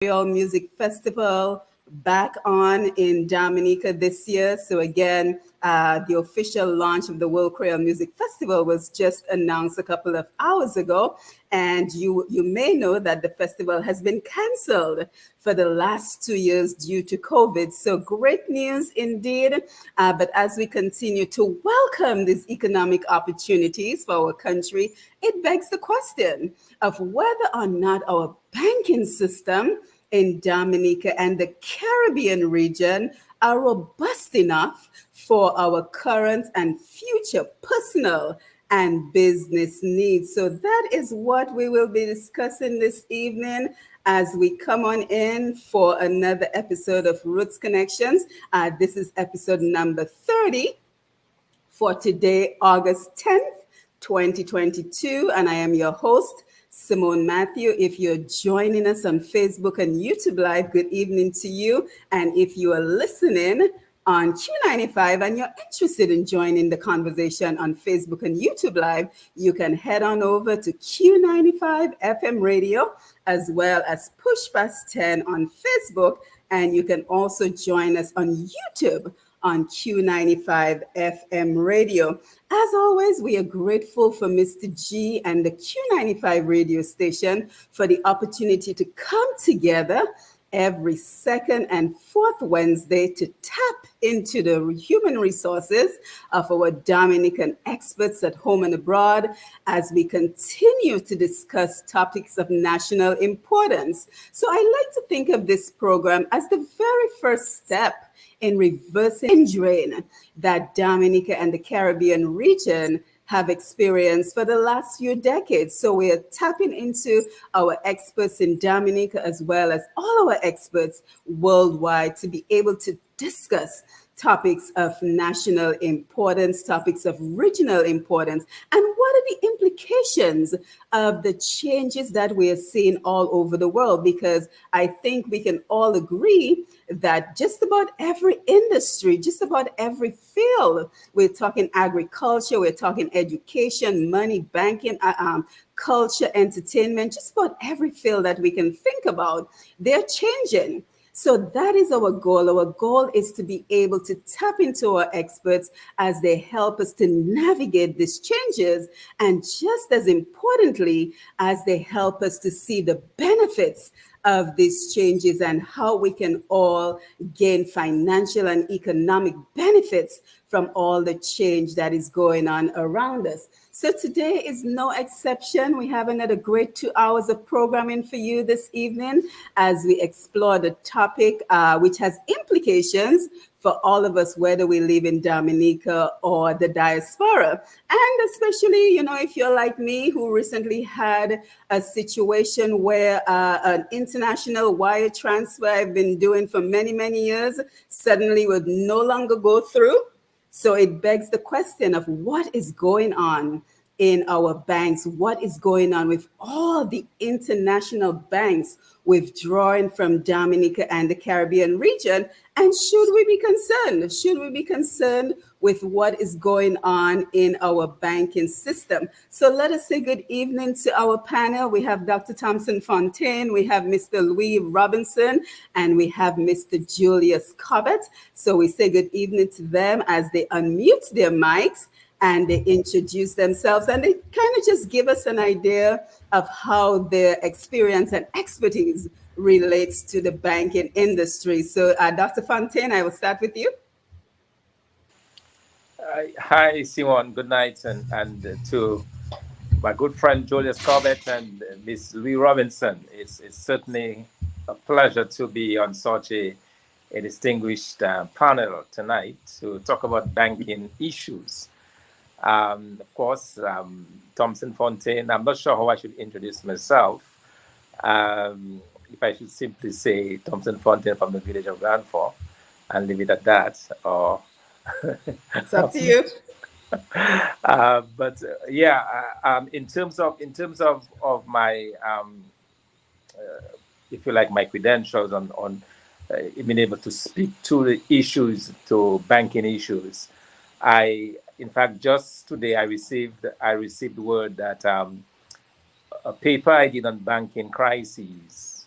Creole Music Festival back on in Dominica this year. So again, the official launch of the World Creole Music Festival was just announced a couple of hours ago. And you may know that the festival has been canceled for the last 2 years due to COVID. So great news indeed. But as we continue to welcome these economic opportunities for our country, it begs the question of whether or not our banking system in Dominica and the Caribbean region are robust enough for our current and future personal and business needs. So that is what we will be discussing this evening as we come on in for another episode of Roots Connections. This is episode number 30 for today, August 10th, 2022. And I am your host, Simone Mathieu. If you're joining us on Facebook and YouTube Live, good evening to you. And if you are listening on Q95 and you're interested in joining the conversation on Facebook and YouTube Live, you can head on over to Q95 FM Radio as well as Push Past 10 on Facebook. And you can also join us on YouTube on Q95 FM radio. As always, we are grateful for Mr. G and the Q95 radio station for the opportunity to come together every second and fourth Wednesday to tap into the human resources of our Dominican experts at home and abroad as we continue to discuss topics of national importance. So I like to think of this program as the very first step in reversing the drain that Dominica and the Caribbean region have experienced for the last few decades. So we are tapping into our experts in Dominica as well as all our experts worldwide to be able to discuss topics of national importance, topics of regional importance, and what are the implications of the changes that we are seeing all over the world? Because I think we can all agree that just about every industry, just about every field, we're talking agriculture, we're talking education, money, banking, culture, entertainment, just about every field that we can think about, they're changing. So that is our goal. Our goal is to be able to tap into our experts as they help us to navigate these changes. And just as importantly, as they help us to see the benefits of these changes and how we can all gain financial and economic benefits from all the change that is going on around us. So today is no exception. We have another great 2 hours of programming for you this evening as we explore the topic, which has implications for all of us, whether we live in Dominica or the diaspora. And especially, if you're like me, who recently had a situation where an international wire transfer I've been doing for many, many years suddenly would no longer go through. So it begs the question of what is going on in our banks, what is going on with all the international banks withdrawing from Dominica and the Caribbean region, and should we be concerned? Should we be concerned with what is going on in our banking system? So let us say good evening to our panel. We have Dr. Thomson Fontaine, we have Mr. Louis Robinson, and we have Mr. Julius Corbett. So we say good evening to them as they unmute their mics and they introduce themselves and they kind of just give us an idea of how their experience and expertise relates to the banking industry. So Dr. Fontaine, I will start with you. Hi, Simone. Good night. And to my good friend Julius Corbett and Miss Louis Robinson. It's certainly a pleasure to be on such a distinguished panel tonight to talk about banking issues. Of course, Thomson Fontaine. I'm not sure how I should introduce myself. If I should simply say Thomson Fontaine from the village of Granford and leave it at that, or it's up to you. In terms of my, if you like, my credentials on being able to speak to the issues, to banking issues, in fact, just today I received word that a paper I did on banking crises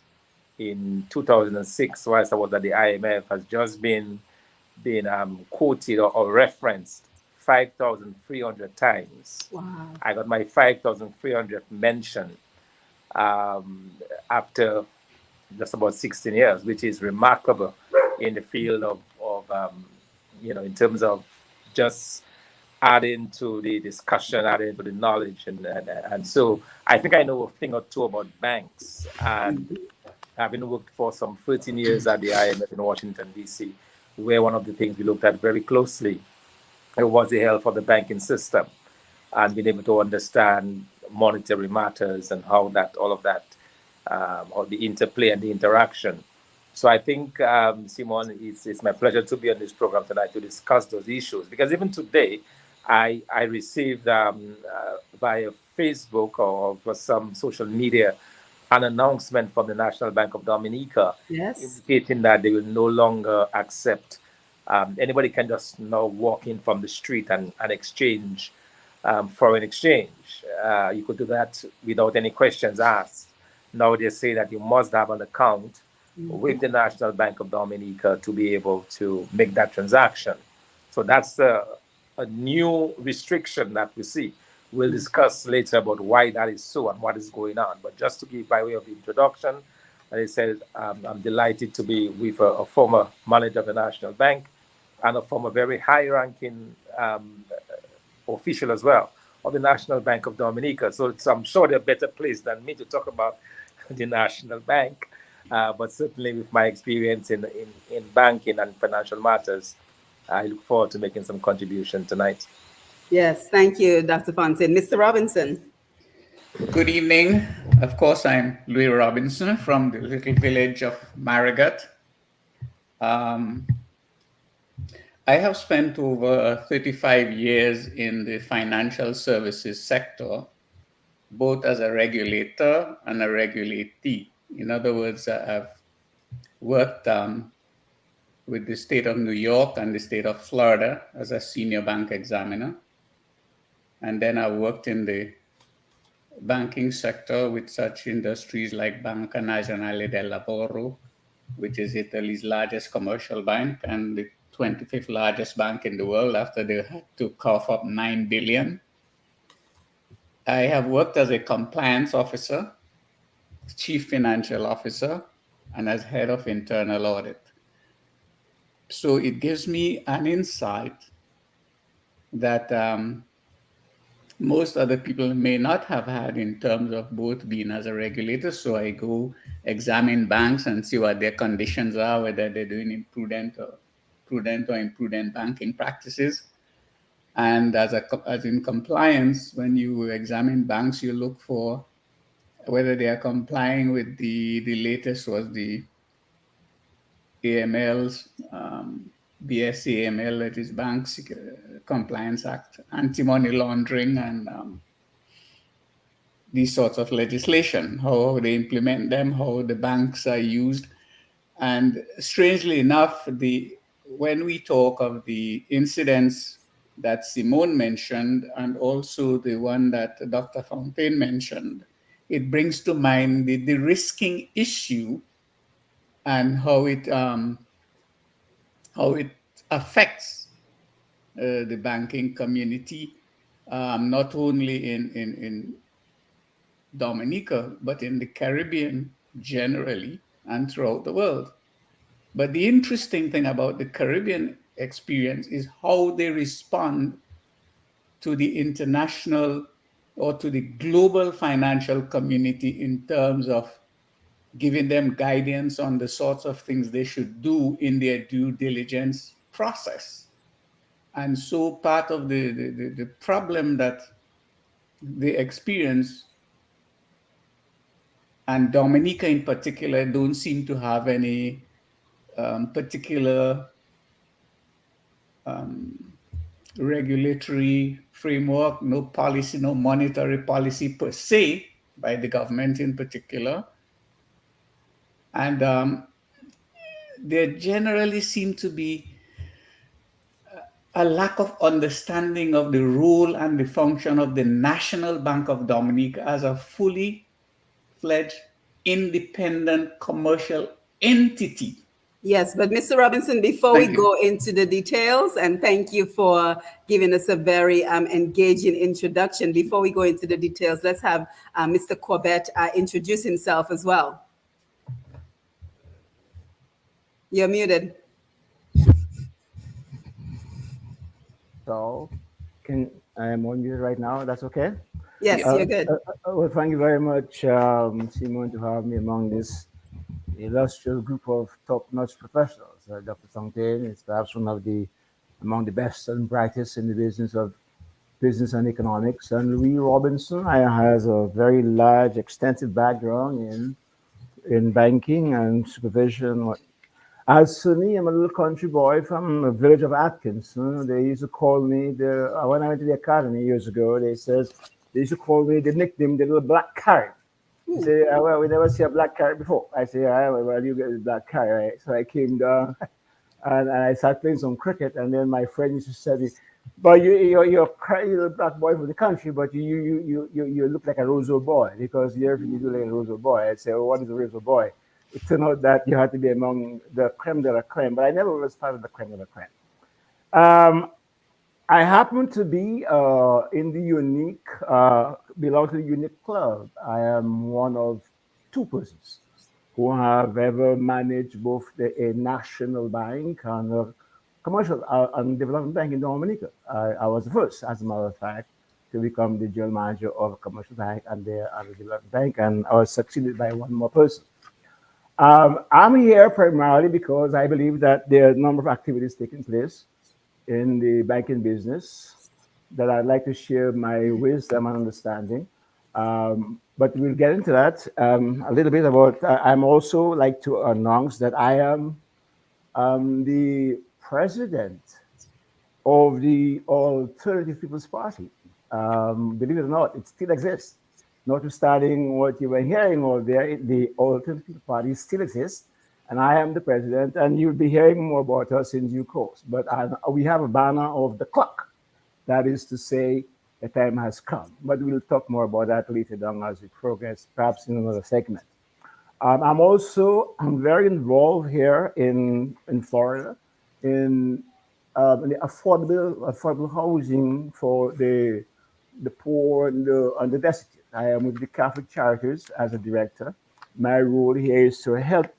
in 2006, whilst I was at the IMF, has just been quoted or referenced 5,300 times. Wow. I got my 5,300th mention after just about 16 years, which is remarkable in the field of in terms of just adding to the discussion, adding to the knowledge. And so I think I know a thing or two about banks. And having worked for some 13 years at the IMF in Washington, D.C., where one of the things we looked at very closely was the health of the banking system and being able to understand monetary matters and how that all of that or the interplay and the interaction. So I think, Simone, it's my pleasure to be on this program tonight to discuss those issues, because even today I received via Facebook or for some social media an announcement from the National Bank of Dominica Yes. indicating that they will no longer accept anybody can just now walk in from the street and exchange foreign exchange. You could do that without any questions asked. Now they say that you must have an account with the National Bank of Dominica to be able to make that transaction. So that's a new restriction that we see. We'll discuss later about why that is so and what is going on. But just to give by way of introduction, as I said, I'm delighted to be with a former manager of the National Bank and a former very high-ranking official as well of the National Bank of Dominica. So I'm sure they're better placed than me to talk about the National Bank. But certainly with my experience in banking and financial matters, I look forward to making some contribution tonight. Yes, thank you, Dr. Fontaine. Mr. Robinson. Good evening. Of course, I'm Louis Robinson from the little village of Marigat. I have spent over 35 years in the financial services sector, both as a regulator and a regulatee. In other words, I've worked with the state of New York and the state of Florida as a senior bank examiner. And then I worked in the banking sector with such industries like Banca Nazionale del Lavoro, which is Italy's largest commercial bank and the 25th largest bank in the world after they had to cough up 9 billion. I have worked as a compliance officer, chief financial officer, and as head of internal audit. So it gives me an insight that most other people may not have had in terms of both being as a regulator. So I go examine banks and see what their conditions are, whether they're doing imprudent or imprudent banking practices. And as in compliance, when you examine banks, you look for whether they are complying with the latest was the AML's BSAML, that is Banks Compliance Act, Anti-Money Laundering, and these sorts of legislation, how they implement them, how the banks are used. And strangely enough, when we talk of the incidents that Simone mentioned, and also the one that Dr. Fontaine mentioned, it brings to mind the risking issue and how it affects the banking community, not only in Dominica, but in the Caribbean generally and throughout the world. But the interesting thing about the Caribbean experience is how they respond to the international or to the global financial community in terms of giving them guidance on the sorts of things they should do in their due diligence process. And so part of the problem that they experience, and Dominica in particular, don't seem to have any particular regulatory framework, no policy, no monetary policy per se by the government in particular. And there generally seem to be a lack of understanding of the role and the function of the National Bank of Dominica as a fully fledged independent commercial entity. Yes, but Mr. Robinson, before we Thank you. go into the details, and thank you for giving us a very engaging introduction. Before we go into the details, let's have Mr. Corbett introduce himself as well. You're muted. So, I'm on mute right now. That's okay. Yes, you're good. Well, thank you very much, Simone, to have me among this illustrious group of top-notch professionals. Dr. Fontaine is perhaps one of the among the best and brightest in the business of business and economics. And Louis Robinson has a very large, extensive background in banking and supervision. As for me, I'm a little country boy from the village of Atkinson. They used to call me when I went to the academy years ago. They used to call me the nickname the little black carrot. They say, well, we never see a black carrot before. I say, well, you get the black carrot, right? So I came down and I started playing some cricket, and then my friend used to say, to me, "But you're a black boy from the country, but you look like a Roseau boy because you look like a Roseau boy." I say, "Well, what is a Roseau boy?" It turned out that you had to be among the creme de la creme, but I never was part of the creme de la creme. I happen to be in the unique, belong to the unique club. I am one of two persons who have ever managed both a national bank and a commercial and development bank in Dominica. I was the first, as a matter of fact, to become the general manager of a commercial bank and the development bank, and I was succeeded by one more person. I'm here primarily because I believe that there are a number of activities taking place in the banking business that I'd like to share my wisdom and understanding. But we'll get into that a little bit about. I'm also like to announce that I am the president of the Alternative People's Party. Believe it or not, it still exists. Notwithstanding what you were hearing over there, the Alternative People's Party still exists, and I am the president, and you'll be hearing more about us in due course. But we have a banner of the clock. That is to say, the time has come. But we'll talk more about that later on as we progress, perhaps in another segment. I'm very involved here in Florida in the affordable housing for the poor and the destitute. I am with the Catholic Charities as a director. My role here is to help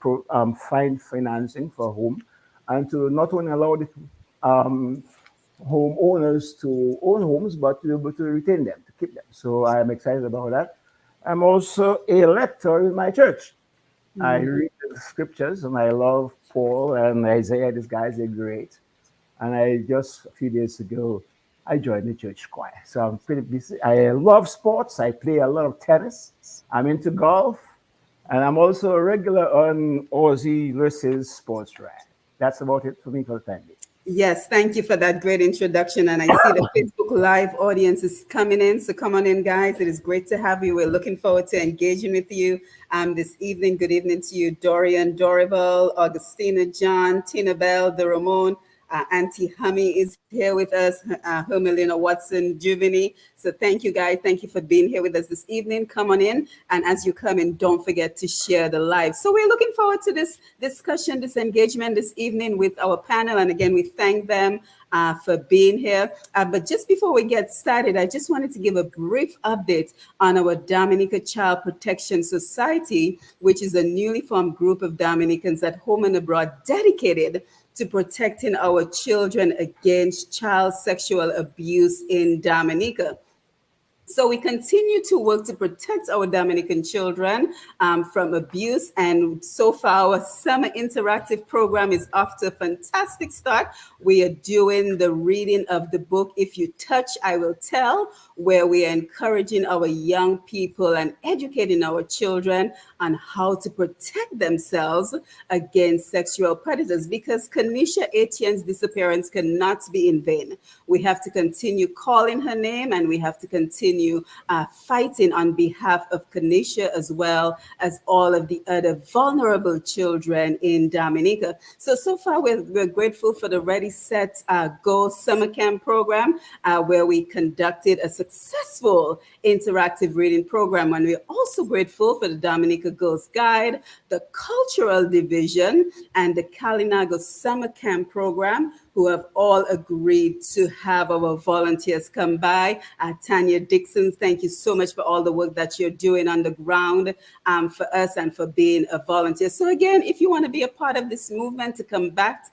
find financing for home and to not only allow the homeowners to own homes, but to be able to retain them, to keep them. So I'm excited about that. I'm also a lector in my church. I read the scriptures and I love Paul and Isaiah. These guys are great. And I just a few days ago, I joined the church choir. So I'm pretty busy. I love sports. I play a lot of tennis. I'm into golf. And I'm also a regular on Aussie versus Sports Ride. That's about it for me for the time being. Yes, thank you for that great introduction. And I see the Facebook Live audience is coming in. So come on in, guys. It is great to have you. We're looking forward to engaging with you this evening. Good evening to you, Dorian, Dorival, Augustina, John, Tina Bell, De Ramon. Auntie Hummy is here with us, Hermelina Watson, Juveni. So thank you, guys. Thank you for being here with us this evening. Come on in. And as you come in, don't forget to share the live. So we're looking forward to this discussion, this engagement this evening with our panel. And again, we thank them for being here. But just before we get started, I just wanted to give a brief update on our Dominica Child Protection Society, which is a newly formed group of Dominicans at home and abroad dedicated to protecting our children against child sexual abuse in Dominica. So we continue to work to protect our Dominican children from abuse. And so far, our summer interactive program is off to a fantastic start. We are doing the reading of the book, If You Touch, I Will Tell, where we are encouraging our young people and educating our children on how to protect themselves against sexual predators, because Kanisha Etienne's disappearance cannot be in vain. We have to continue calling her name, and we have to continue continue fighting on behalf of Kanisha as well as all of the other vulnerable children in Dominica. So far, we're grateful for the Ready, Set, Go summer camp program, where we conducted a successful interactive reading program. And we're also grateful for the Dominica Girls Guide, the Cultural Division, and the Kalinago Summer Camp program, who have all agreed to have our volunteers come by. Tanya Dixon, thank you so much for all the work that you're doing on the ground for us and for being a volunteer. So again, if you want to be a part of this movement to combat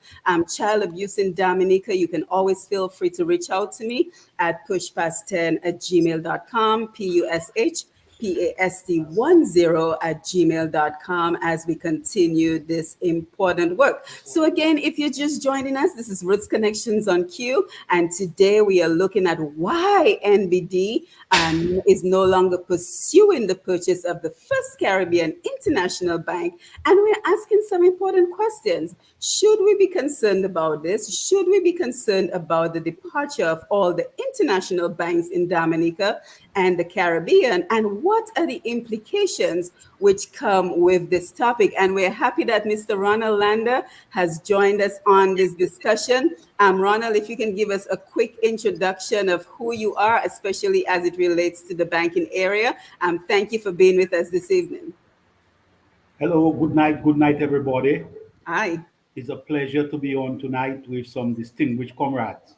child abuse in Dominica, you can always feel free to reach out to me at pushpast10@gmail.com, pushpast10@gmail.com, as we continue this important work. So again, if you're just joining us, this is Roots Connections on Q, and today we are looking at why NBD is no longer pursuing the purchase of the First Caribbean International Bank, and we're asking some important questions. Should we be concerned about this? Should we be concerned about the departure of all the international banks in Dominica and the Caribbean? And what are the implications which come with this topic? And we're happy that Mr. Ronald Lander has joined us on this discussion. Ronald, if you can give us a quick introduction of who you are, especially as it relates to the banking area. Thank you for being with us this evening. Hello, good night, everybody. Hi. It's a pleasure to be on tonight with some distinguished comrades.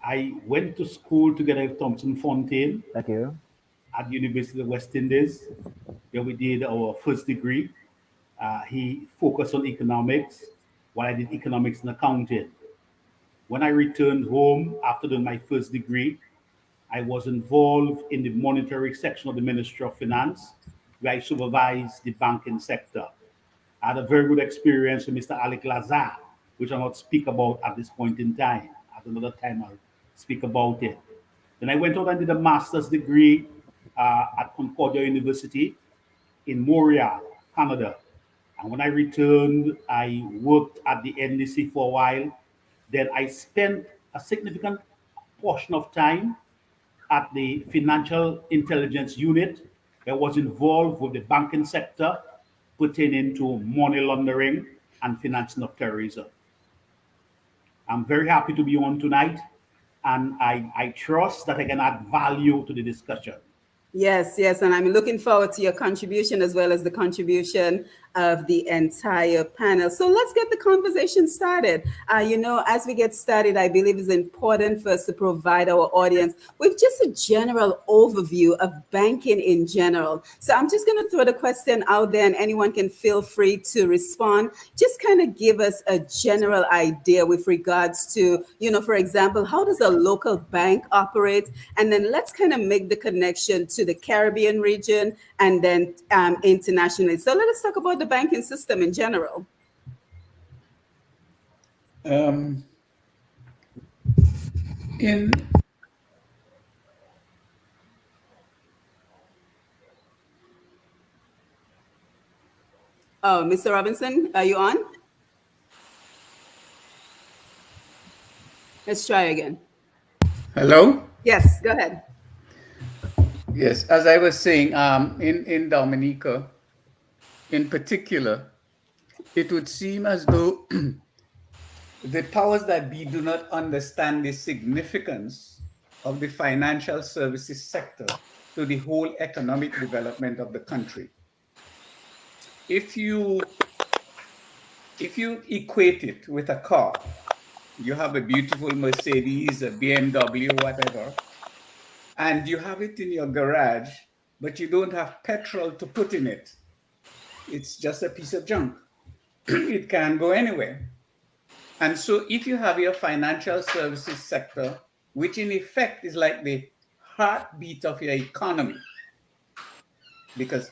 I went to school together with Thomson Fontaine Thank you. at the University of West Indies, where we did our first degree. He focused on economics, while I did economics and accounting. When I returned home after doing my first degree, I was involved in the monetary section of the Ministry of Finance, where I supervised the banking sector. I had a very good experience with Mr. Alec Lazar, which I'll not speak about at this point in time. At another time, I'll speak about it. Then I went out and did a master's degree at Concordia University in Montreal, Canada. And when I returned, I worked at the NDC for a while. Then I spent a significant portion of time at the Financial Intelligence Unit that was involved with the banking sector pertaining to money laundering and financing of terrorism. I'm very happy to be on tonight, and I trust that I can add value to the discussion. Yes, and I'm looking forward to your contribution as well as the contribution of the entire panel. So let's get the conversation started. As we get started, I believe it's important for us to provide our audience with just a general overview of banking in general. So I'm just going to throw the question out there and anyone can feel free to respond. Just kind of give us a general idea with regards to, for example, how does a local bank operate? And then let's kind of make the connection to the Caribbean region and then internationally. So let us talk about the banking system in general. Oh, Mr. Robinson, are you on? Let's try again. Hello? Yes, go ahead. Yes, as I was saying, in Dominica, in particular, it would seem as though the powers that be do not understand the significance of the financial services sector to the whole economic development of the country. If you equate it with a car, you have a beautiful Mercedes, a BMW, whatever, and you have it in your garage, but you don't have petrol to put in it. It's just a piece of junk. It can't go anywhere. And so if you have your financial services sector, which in effect is like the heartbeat of your economy, because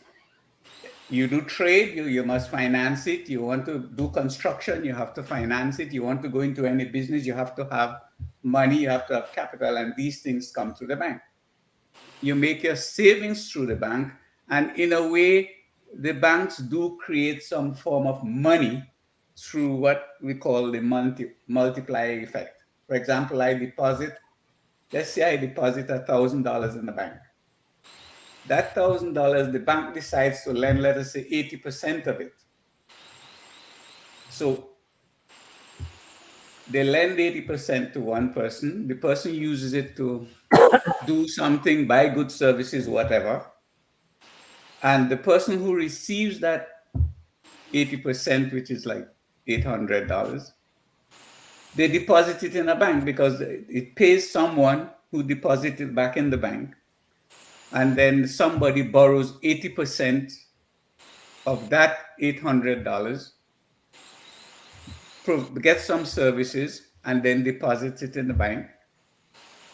you do trade, you must finance it. You want to do construction, you have to finance it. You want to go into any business, you have to have money, you have to have capital, and these things come through the bank. You make your savings through the bank, and in a way, the banks do create some form of money through what we call the multiplier effect. For example, I deposit let's say I deposit $1,000 in the bank. That $1,000, the bank decides to lend, let us say, 80% of it. So they lend 80% to one person. The person uses it to do something, buy goods, services, whatever. And the person who receives that 80%, which is like $800, they deposit it in a bank because it pays someone who deposited back in the bank. And then somebody borrows 80% of that $800, gets some services, and then deposits it in the bank.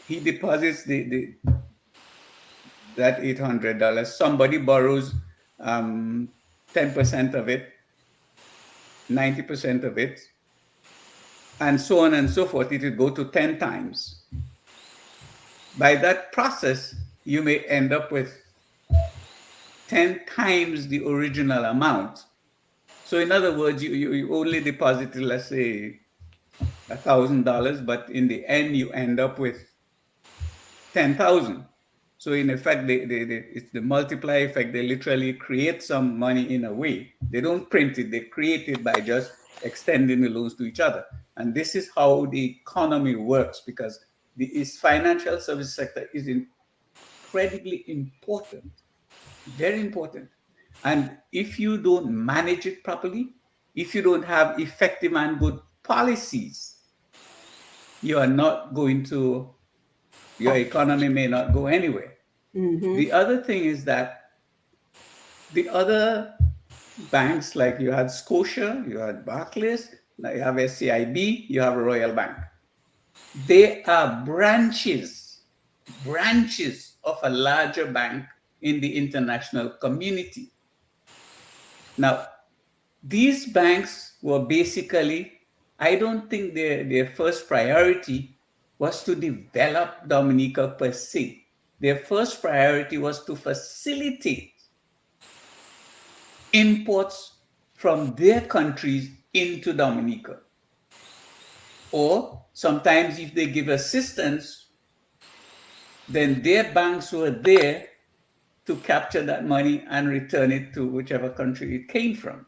He deposits that $800. Somebody borrows 10% of it, 90% of it, and so on and so forth. It will go to 10 times. By that process, you may end up with 10 times the original amount. So in other words, you only deposited, let's say, $1,000, but in the end, you end up with 10,000. So in effect, it's the multiplier effect. They literally create some money in a way. They don't print it. They create it by just extending the loans to each other. And this is how the economy works, because the financial service sector is incredibly important, very important. And if you don't manage it properly, if you don't have effective and good policies, you are not going to, your economy may not go anywhere. The other thing is that the other banks, like you had Scotia, you had Barclays, now you have SCIB, you have Royal Bank. They are branches of a larger bank in the international community. Now, these banks were basically, I don't think their first priority was to develop Dominica per se. Their first priority was to facilitate imports from their countries into Dominica. Or sometimes if they give assistance, then their banks were there to capture that money and return it to whichever country it came from.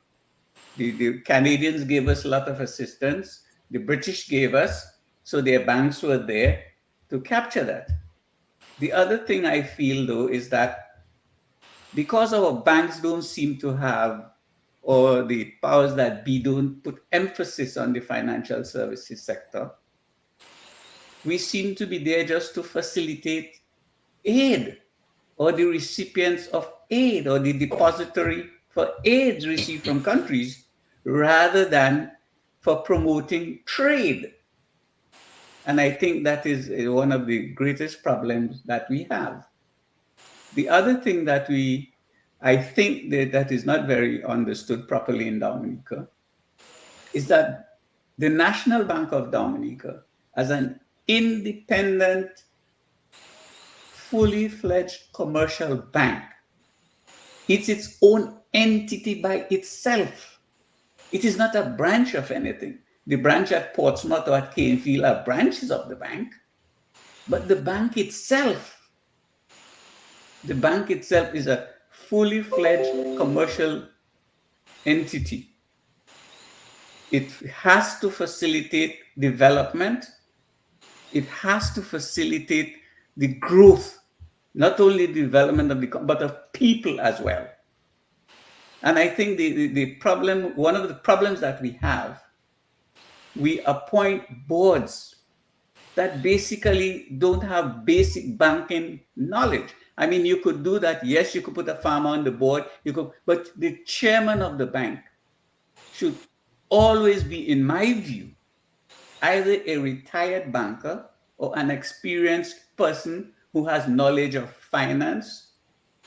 The Canadians gave us a lot of assistance. The British gave us, so their banks were there to capture that. The other thing I feel, though, is that because our banks don't seem to have, or the powers that be don't put emphasis on the financial services sector, we seem to be there just to facilitate aid, or the recipients of aid, or the depository for aids received from countries, rather than for promoting trade. And I think that is one of the greatest problems that we have. The other thing that I think that is not very understood properly in Dominica is that the National Bank of Dominica, as an independent, fully fledged commercial bank, it's its own entity by itself. It is not a branch of anything. The branch at Portsmouth or at Canefield are branches of the bank, but the bank itself is a fully fledged commercial entity. It has to facilitate development. It has to facilitate the growth, not only the development of but of people as well. And I think the problem, one of the problems that we have, we appoint boards that basically don't have basic banking knowledge. I mean, you could do that. Yes, you could put a farmer on the board. But the chairman of the bank should always be, in my view, either a retired banker or an experienced person who has knowledge of finance,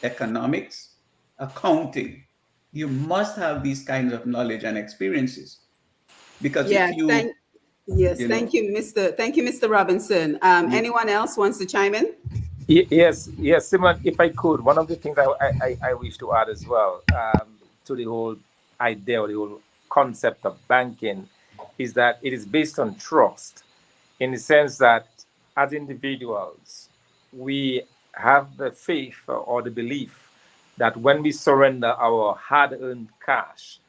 economics, accounting. You must have these kinds of knowledge and experiences. Because if you... thank you, Mr. Robinson. Anyone else wants to chime in? Yes, Simone, if I could, one of the things I wish to add as well to the whole idea or the whole concept of banking is that it is based on trust, in the sense that as individuals, we have the faith or the belief that when we surrender our hard-earned cash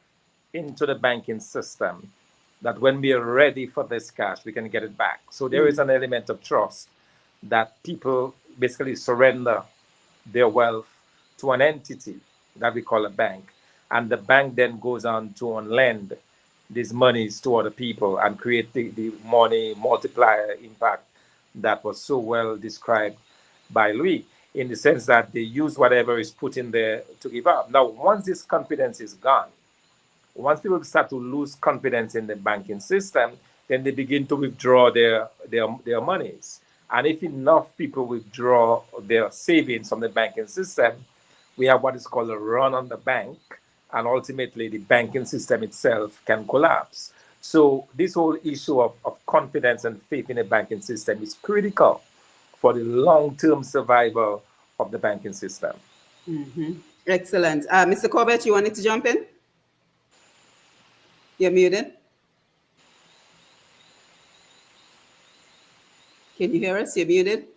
into the banking system, that when we are ready for this cash, we can get it back. So there is an element of trust that people basically surrender their wealth to an entity that we call a bank. And the bank then goes on to lend these monies to other people and create the money multiplier impact that was so well described by Louis, in the sense that they use whatever is put in there to give up. Now, once this confidence is gone, once people start to lose confidence in the banking system, then they begin to withdraw their monies. And if enough people withdraw their savings from the banking system, we have what is called a run on the bank, and ultimately the banking system itself can collapse. So this whole issue of confidence and faith in the banking system is critical for the long-term survival of the banking system. Excellent. Mr. Corbett, you wanted to jump in? You're muted. Can you hear us? You're muted.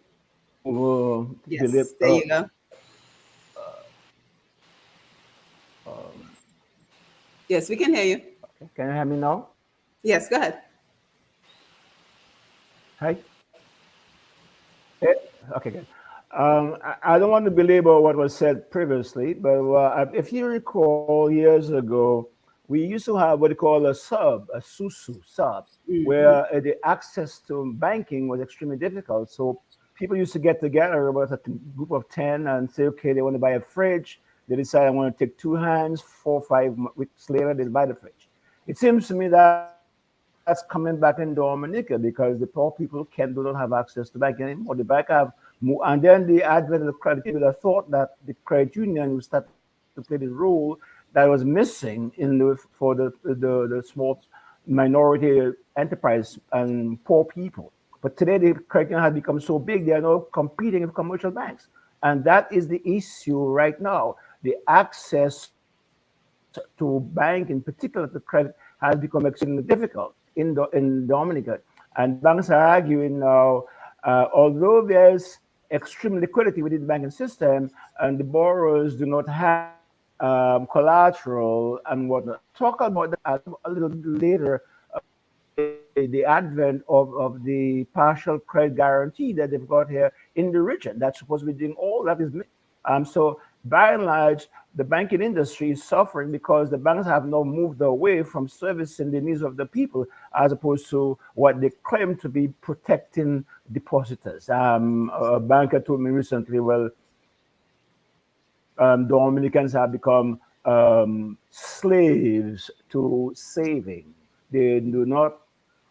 Yes, there you go. Yes, we can hear you. Okay. Can you hear me now? Yes, go ahead. Hi. Okay, good. I don't want to belabor what was said previously, but if you recall, years ago, we used to have what they call a SUSU sub, where the access to banking was extremely difficult. So people used to get together about a group of 10 and say, okay, they want to buy a fridge. They decide I want to take two hands, 4 or 5 weeks later, they buy the fridge. It seems to me that that's coming back in Dominica because the poor people do not have access to banking anymore. The bank have more, and then the advent of the credit union. I thought that the credit union would start to play the role that was missing for the small minority enterprise and poor people. But today the credit union has become so big, they are now competing with commercial banks. And that is the issue right now. The access to bank, in particular to credit, has become extremely difficult in Dominica. And banks are arguing now, although there's extreme liquidity within the banking system and the borrowers do not have collateral and whatnot. Talk about that a little later, the advent of the partial credit guarantee that they've got here in the region. That's supposed to be doing all that is. So by and large, the banking industry is suffering because the banks have now moved away from servicing the needs of the people as opposed to what they claim to be protecting depositors. A banker told me recently, well, Dominicans have become slaves to saving. They do not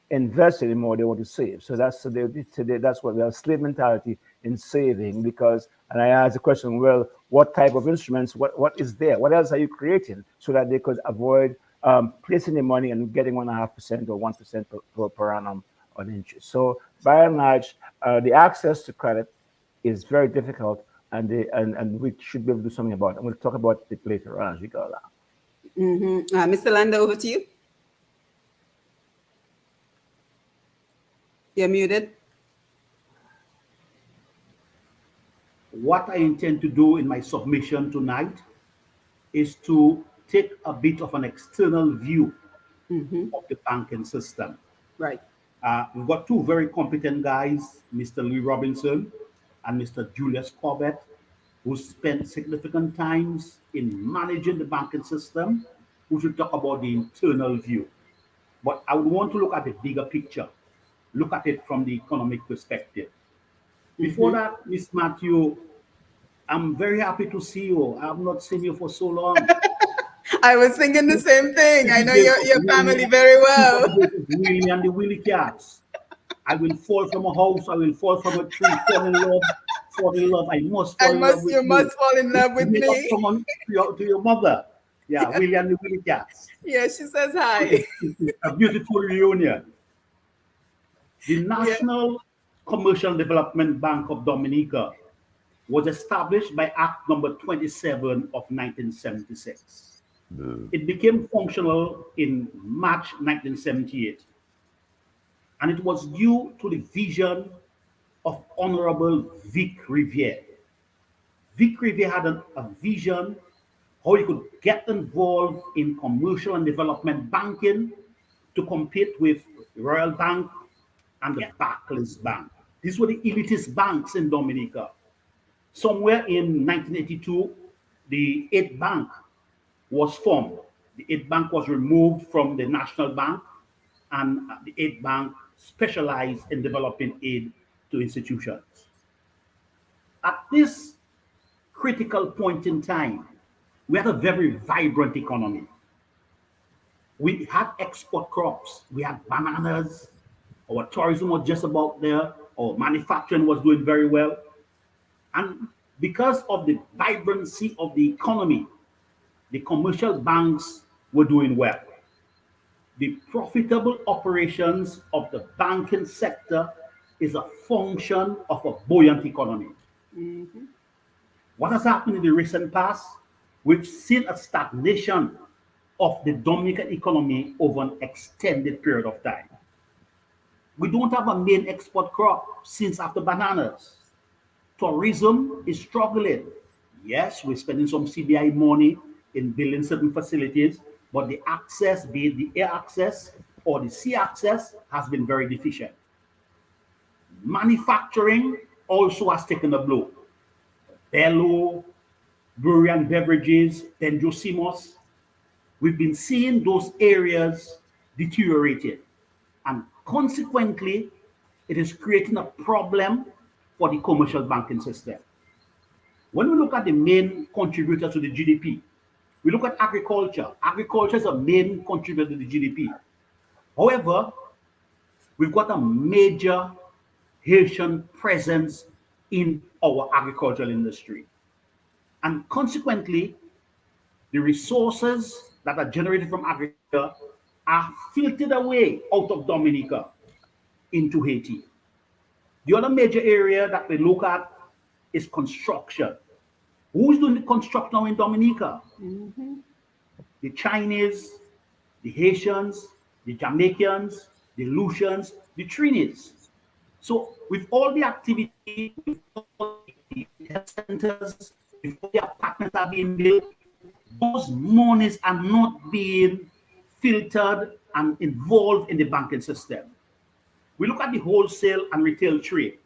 invest anymore, they want to save. So that's what we have, slave mentality in saving. Because, and I asked the question, well, what type of instruments, what is there? What else are you creating so that they could avoid placing the money and getting 1.5% or 1% per annum on interest? So by and large, the access to credit is very difficult, and we should be able to do something about it. And we'll talk about it later on as we go along. Mr. Landa, over to you. You're muted. What I intend to do in my submission tonight is to take a bit of an external view of the banking system. Right. We've got two very competent guys, Mr. Louis Robinson and Mr. Julius Corbett, who spent significant times in managing the banking system, who should talk about the internal view. But I would want to look at the bigger picture, look at it from the economic perspective. Before that, Miss Mathieu, I'm very happy to see you. I have not seen you for so long. I was thinking the same thing. I know your family very well. Willie and the Willie cats. I will fall from a house. I will fall from a tree. Fall in love. Fall in love. I must fall in love with you. You must fall in love with me. To your mother. Yeah, Willie and the Willie cats. Yeah, she says hi. It's a beautiful reunion. The National Commercial Development Bank of Dominica was established by Act number 27 of 1976. It became functional in March 1978. And it was due to the vision of Honorable Vic Riviere. Vic Riviere had a vision how he could get involved in commercial and development banking to compete with the Royal Bank and the Barclays Bank. These were the elitist banks in Dominica. Somewhere in 1982, the 8th Bank was formed. The 8th Bank was removed from the National Bank, and the 8th Bank specialized in developing aid to institutions. At this critical point in time, we had a very vibrant economy. We had export crops, we had bananas, our tourism was just about there, our manufacturing was doing very well. And because of the vibrancy of the economy, the commercial banks were doing well. The profitable operations of the banking sector is a function of a buoyant economy. What has happened in the recent past? We've seen a stagnation of the Dominican economy over an extended period of time. We don't have a main export crop since after bananas. Tourism is struggling. Yes, we're spending some CBI money in building certain facilities, but the access, be it the air access or the sea access, has been very deficient. Manufacturing also has taken a blow. Bello, brewery and beverages, Dendrosimos, we've been seeing those areas deteriorating. And consequently, it is creating a problem for the commercial banking system. When we look at the main contributor to the GDP, we look at agriculture. Agriculture is a main contributor to the GDP. However, we've got a major Haitian presence in our agricultural industry. And consequently, the resources that are generated from agriculture are filtered away out of Dominica into Haiti. The other major area that we look at is construction. Who's doing the construction now in Dominica? The Chinese, the Haitians, the Jamaicans, the Lucians, the Trinis. So with all the activity, with all the health centers, with all the apartments are being built, those monies are not being filtered and involved in the banking system. We look at the wholesale and retail trade.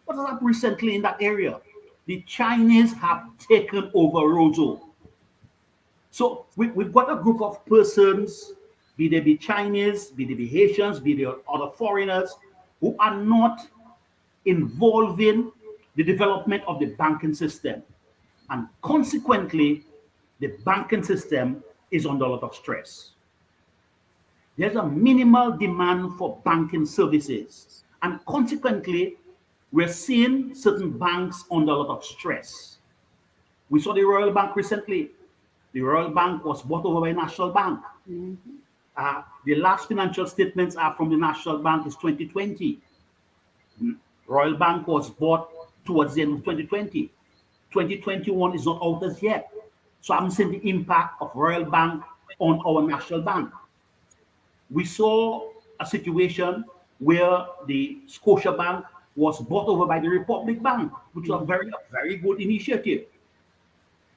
What has happened recently in that area? The Chinese have taken over Roseau. So we've got a group of persons, be they be Chinese, be they be Haitians, be they other foreigners, who are not involving the development of the banking system. And consequently, the banking system is under a lot of stress. There's a minimal demand for banking services. And consequently, we're seeing certain banks under a lot of stress. We saw the Royal Bank recently. The Royal Bank was bought over by National Bank. The last financial statements are from the National Bank is 2020. Royal Bank was bought towards the end of 2020. 2021 is not out as yet. So I'm seeing the impact of Royal Bank on our National Bank. We saw a situation where the Scotia Bank was bought over by the Republic Bank, which was a very good initiative.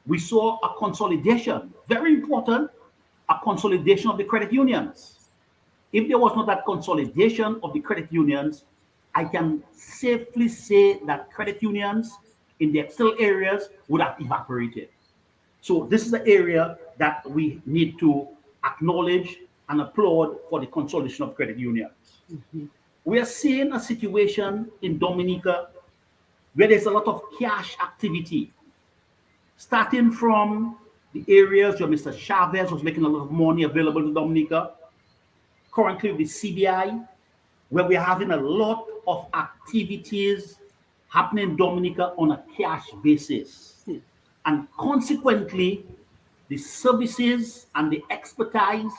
We saw a consolidation, very important, a consolidation of the credit unions. If there was not that consolidation of the credit unions, I can safely say that credit unions in the external areas would have evaporated. So this is the area that we need to acknowledge and applaud for the consolidation of credit unions. We are seeing a situation in Dominica where there's a lot of cash activity, starting from the areas where Mr. Chavez was making a lot of money available to Dominica, currently with the CBI, where we're having a lot of activities happening in Dominica on a cash basis. And consequently, the services and the expertise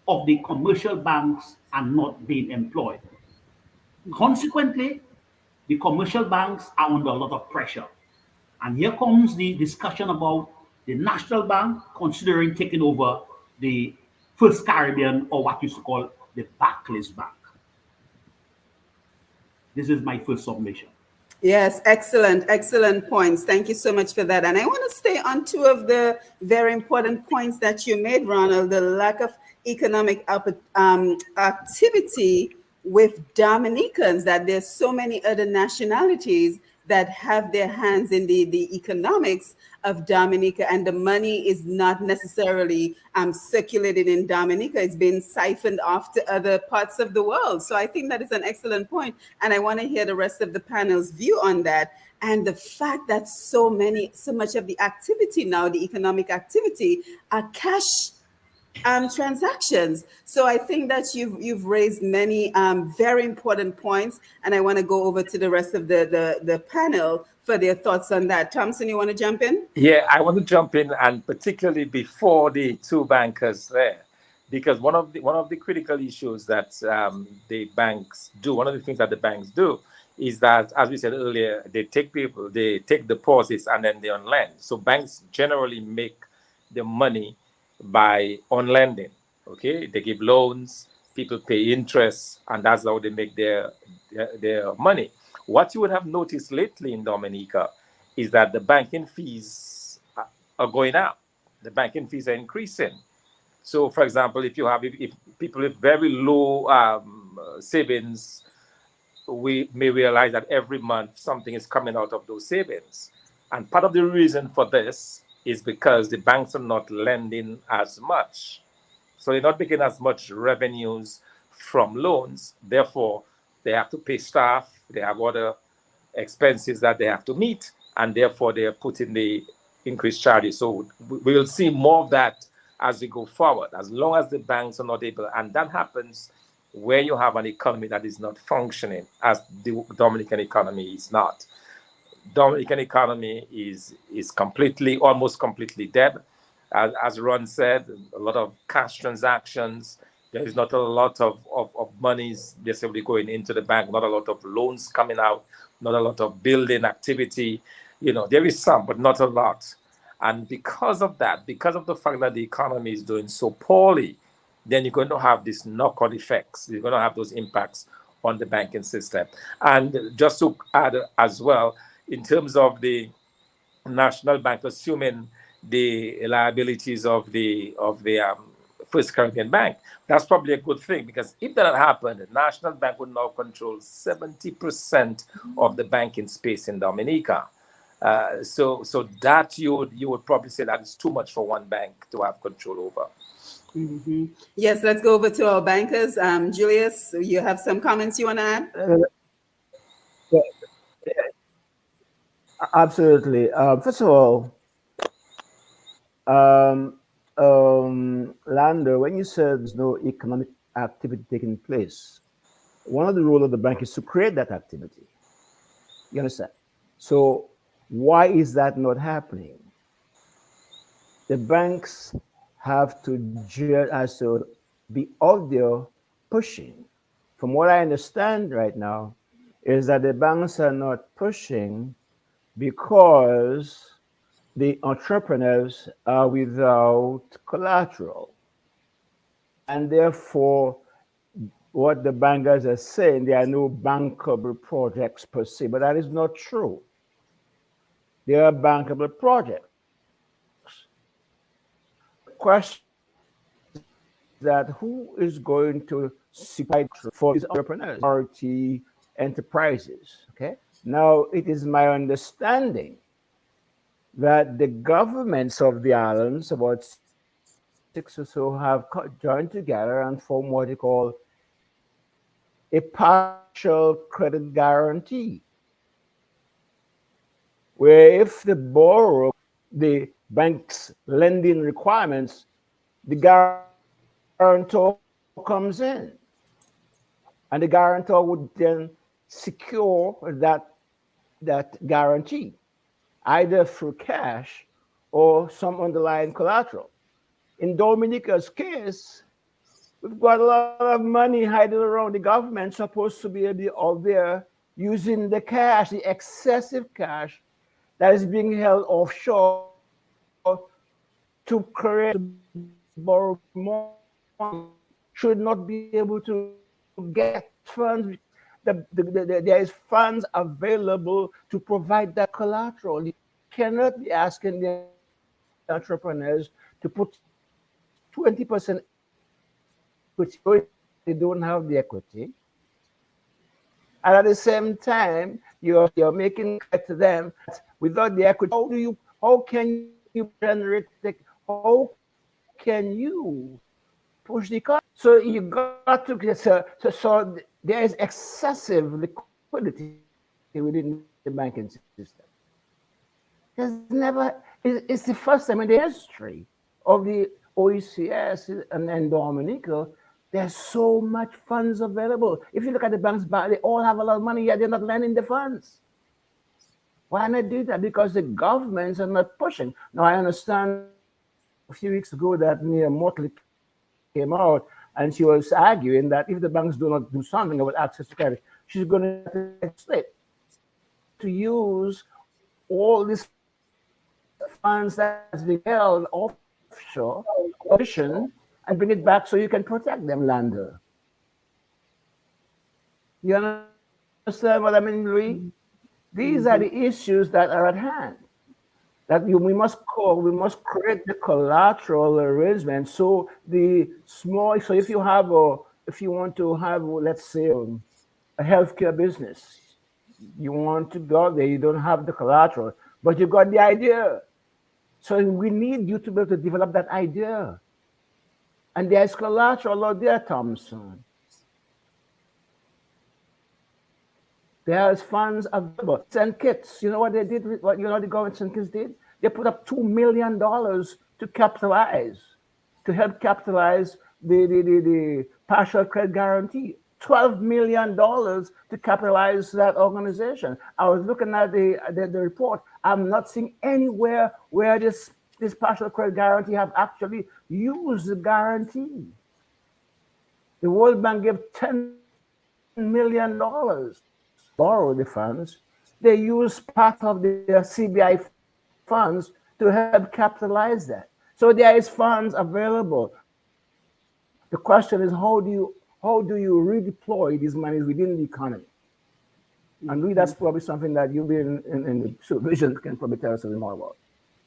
of the commercial banks are not being employed. Consequently, the commercial banks are under a lot of pressure. And here comes the discussion about the National Bank considering taking over the First Caribbean, or what used to call the Barclays Bank. This is my first submission. Yes, excellent, excellent points. Thank you so much for that. And I want to stay on two of the very important points that you made, Ronald, the lack of economic activity with Dominicans, that there's so many other nationalities that have their hands in the economics of Dominica, and the money is not necessarily circulated in Dominica. It's been siphoned off to other parts of the world. So I think that is an excellent point, and I want to hear the rest of the panel's view on that. And the fact that so much of the activity now, the economic activity, are cash transactions. So I think that you've raised many very important points, and I want to go over to the rest of the panel for their thoughts on that. Thomson, you want to jump in? Yeah, I want to jump in, and particularly before the two bankers there, because one of the critical issues that the banks do, one of the things that the banks do, is that, as we said earlier, they take deposits and then they on lend. So banks generally make the money by on lending. Okay, they give loans, people pay interest, and that's how they make their money. What you would have noticed lately in Dominica is that the banking fees are going up. The banking fees are increasing. So, for example, if people with very low savings, we may realize that every month something is coming out of those savings. And part of the reason for this is because the banks are not lending as much. So they're not making as much revenues from loans. Therefore, they have to pay staff, they have other expenses that they have to meet, and therefore they are putting the increased charges. So we will see more of that as we go forward, as long as the banks are not able, and that happens where you have an economy that is not functioning, as the Dominican economy is not. Dominican economy is completely, almost completely dead. As Ron said, a lot of cash transactions. There is not a lot of monies necessarily going into the bank, not a lot of loans coming out, not a lot of building activity. There is some, but not a lot. And because of that, because of the fact that the economy is doing so poorly, then you're going to have these knock-on effects. You're going to have those impacts on the banking system. And just to add as well, in terms of the National Bank assuming the liabilities of the First Caribbean Bank, that's probably a good thing, because if that had happened, the National Bank would now control 70% of the banking space in Dominica. So that you would probably say that is too much for one bank to have control over. Mm-hmm. Yes, let's go over to our bankers. Julius, you have some comments you want to add? Yeah, absolutely. First of all, Lander, when you said there's no economic activity taking place, one of the roles of the bank is to create that activity. You understand? So why is that not happening? The banks have to as to be out there pushing. From what I understand right now, is that the banks are not pushing because the entrepreneurs are without collateral. And therefore, what the bankers are saying, there are no bankable projects per se, but that is not true. There are bankable projects. Question that who is going to supply for these entrepreneurs, minority enterprises? Okay. Now, it is my understanding that the governments of the islands, about 6 or so, have joined together and formed what they call a partial credit guarantee, where if the borrower, the bank's lending requirements, the guarantor comes in, and the guarantor would then secure that guarantee, either through cash or some underlying collateral. In Dominica's case, we've got a lot of money hiding around. The government supposed to be out there using the cash, the excessive cash that is being held offshore to create, borrow money, should not be able to get funds there is funds available to provide that collateral. You cannot be asking the entrepreneurs to put 20% equity, they don't have the equity. And at the same time, you're making clear to them that without the equity, how can you generate how can you push the economy? So you got to get so there is excessive liquidity within the banking system. There's never it's the first time in the history of the OECS and Dominica. There's so much funds available. If you look at the banks, they all have a lot of money, yet they're not lending the funds. Why not do that? Because the governments are not pushing. Now, I understand a few weeks ago that Mia Motley came out and she was arguing that if the banks do not do something about access to credit, she's going to legislate to use all these funds that's being held offshore, and bring it back so you can protect them, lander. You understand what I mean, Louis? These are the issues that are at hand. That we must create the collateral arrangement. So the small, so if you want to have, let's say, a healthcare business, you want to go there, you don't have the collateral, but you got the idea. So we need you to be able to develop that idea. And there's collateral out there, Thomson. There's funds available. St. Kitts, you know what they did? What the government St. Kitts did? They put up $2 million to help capitalize the partial credit guarantee. $12 million to capitalize that organization. I was looking at the report. I'm not seeing anywhere where this partial credit guarantee have actually used the guarantee. The World Bank gave $10 million, borrow the funds. They use part of their CBI funds to help capitalize that. So there is funds available. The question is, how do you redeploy these monies within the economy? And really, that's probably something that you in the supervision can probably tell us a little more about.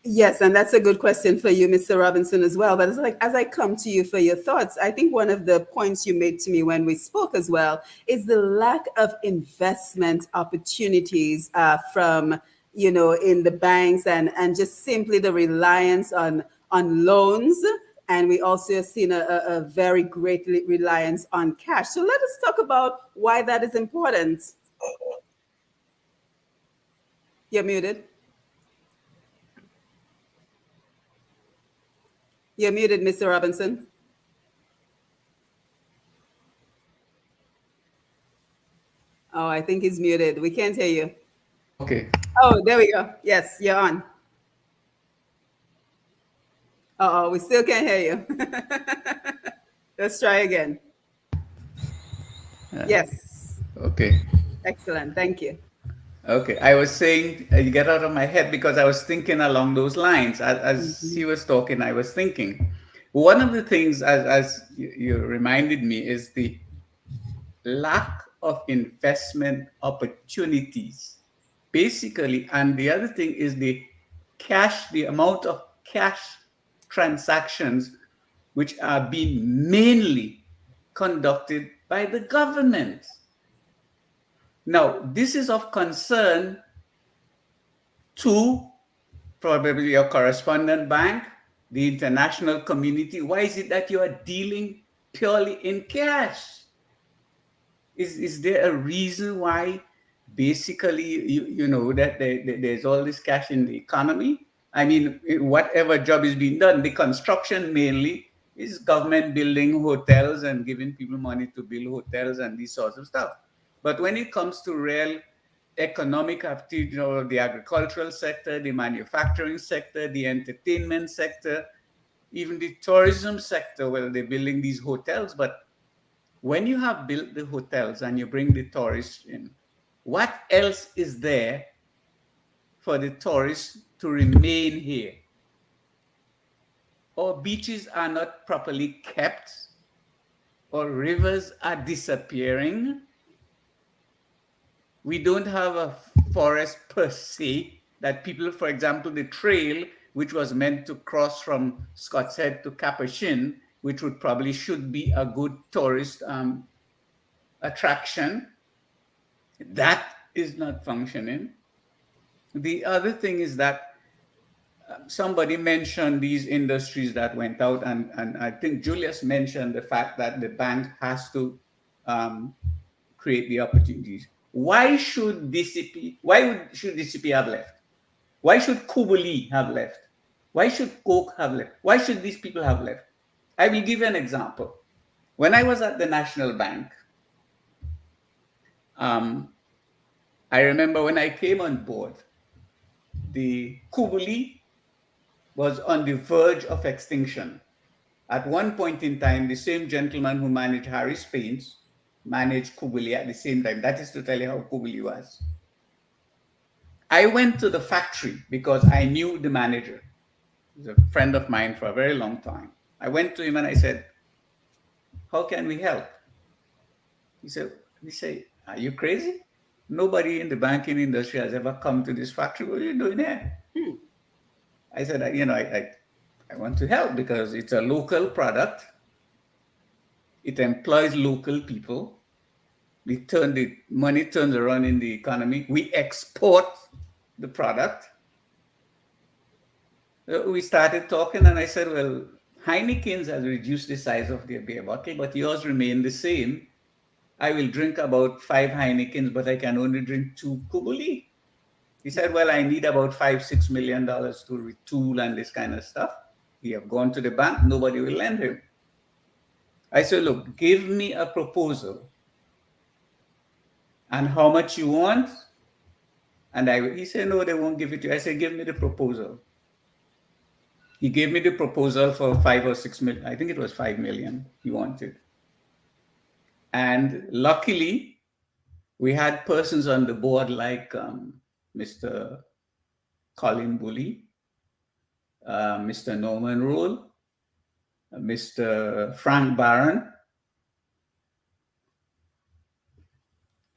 Yes, and that's a good question for you, Mr. Robinson, as well. But it's like, as I come to you for your thoughts, I think one of the points you made to me when we spoke as well is the lack of investment opportunities from, in the banks and just simply the reliance on loans. And we also have seen a very great reliance on cash. So let us talk about why that is important. You're muted. You're muted, Mr. Robinson. Oh, I think he's muted. We can't hear you. Okay. Oh, there we go. Yes, you're on. Uh-oh, we still can't hear you. Let's try again. Yes. Okay. Excellent. Thank you. Okay. I was saying, you get out of my head because I was thinking along those lines. As he was talking, I was thinking. One of the things, as you reminded me, is the lack of investment opportunities, basically. And the other thing is the amount of cash transactions which are being mainly conducted by the government. Now, this is of concern to probably your correspondent bank, the international community. Why is it that you are dealing purely in cash? Is there a reason why basically you know that there's all this cash in the economy? I mean, whatever job is being done, the construction mainly is government building hotels and giving people money to build hotels and these sorts of stuff. But when it comes to real economic activity, the agricultural sector, the manufacturing sector, the entertainment sector, even the tourism sector, well, they're building these hotels. But when you have built the hotels and you bring the tourists in, what else is there for the tourists to remain here? Our beaches are not properly kept, or rivers are disappearing. We don't have a forest per se that people, for example, the trail, which was meant to cross from Scott's Head to Capuchin, which should be a good tourist attraction, that is not functioning. The other thing is that somebody mentioned these industries that went out, and I think Julius mentioned the fact that the bank has to create the opportunities. Why should DCP have left? Why should Kubuli have left? Why should Coke have left? Why should these people have left? I will give you an example. When I was at the National Bank, I remember when I came on board, the Kubuli was on the verge of extinction. At one point in time, the same gentleman who managed Harris Paints managed Kubuli at the same time. That is to tell you how Kubuli was. I went to the factory because I knew the manager. He was a friend of mine for a very long time. I went to him and I said, how can we help? He said, are you crazy? Nobody in the banking industry has ever come to this factory. What are you doing here? I said, I want to help because it's a local product. It employs local people. The money turns around in the economy. We export the product. We started talking and I said, well, Heineken's has reduced the size of their beer bottle, but yours remain the same. I will drink about 5 Heinekens, but I can only drink 2 Kubuli. He said, well, I need about $5-6 million to retool and this kind of stuff. We have gone to the bank, nobody will lend him. I said, look, give me a proposal and how much you want. And he said, no, they won't give it to you. I said, give me the proposal. He gave me the proposal for 5 or 6 million. I think it was 5 million he wanted. And luckily, we had persons on the board like Mr. Colin Bully, Mr. Norman Rule, Mr. Frank Barron.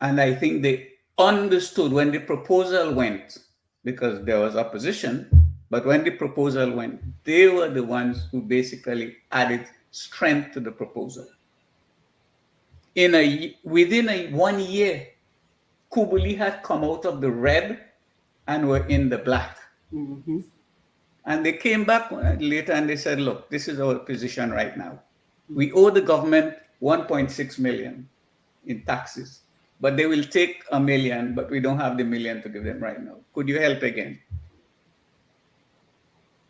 And I think they understood when the proposal went, because there was opposition, but when the proposal went, they were the ones who basically added strength to the proposal. Within 1 year, Kubuli had come out of the red and were in the black. Mm-hmm. And they came back later and they said, look, this is our position right now. We owe the government 1.6 million in taxes, but they will take $1 million, but we don't have the $1 million to give them right now. Could you help again?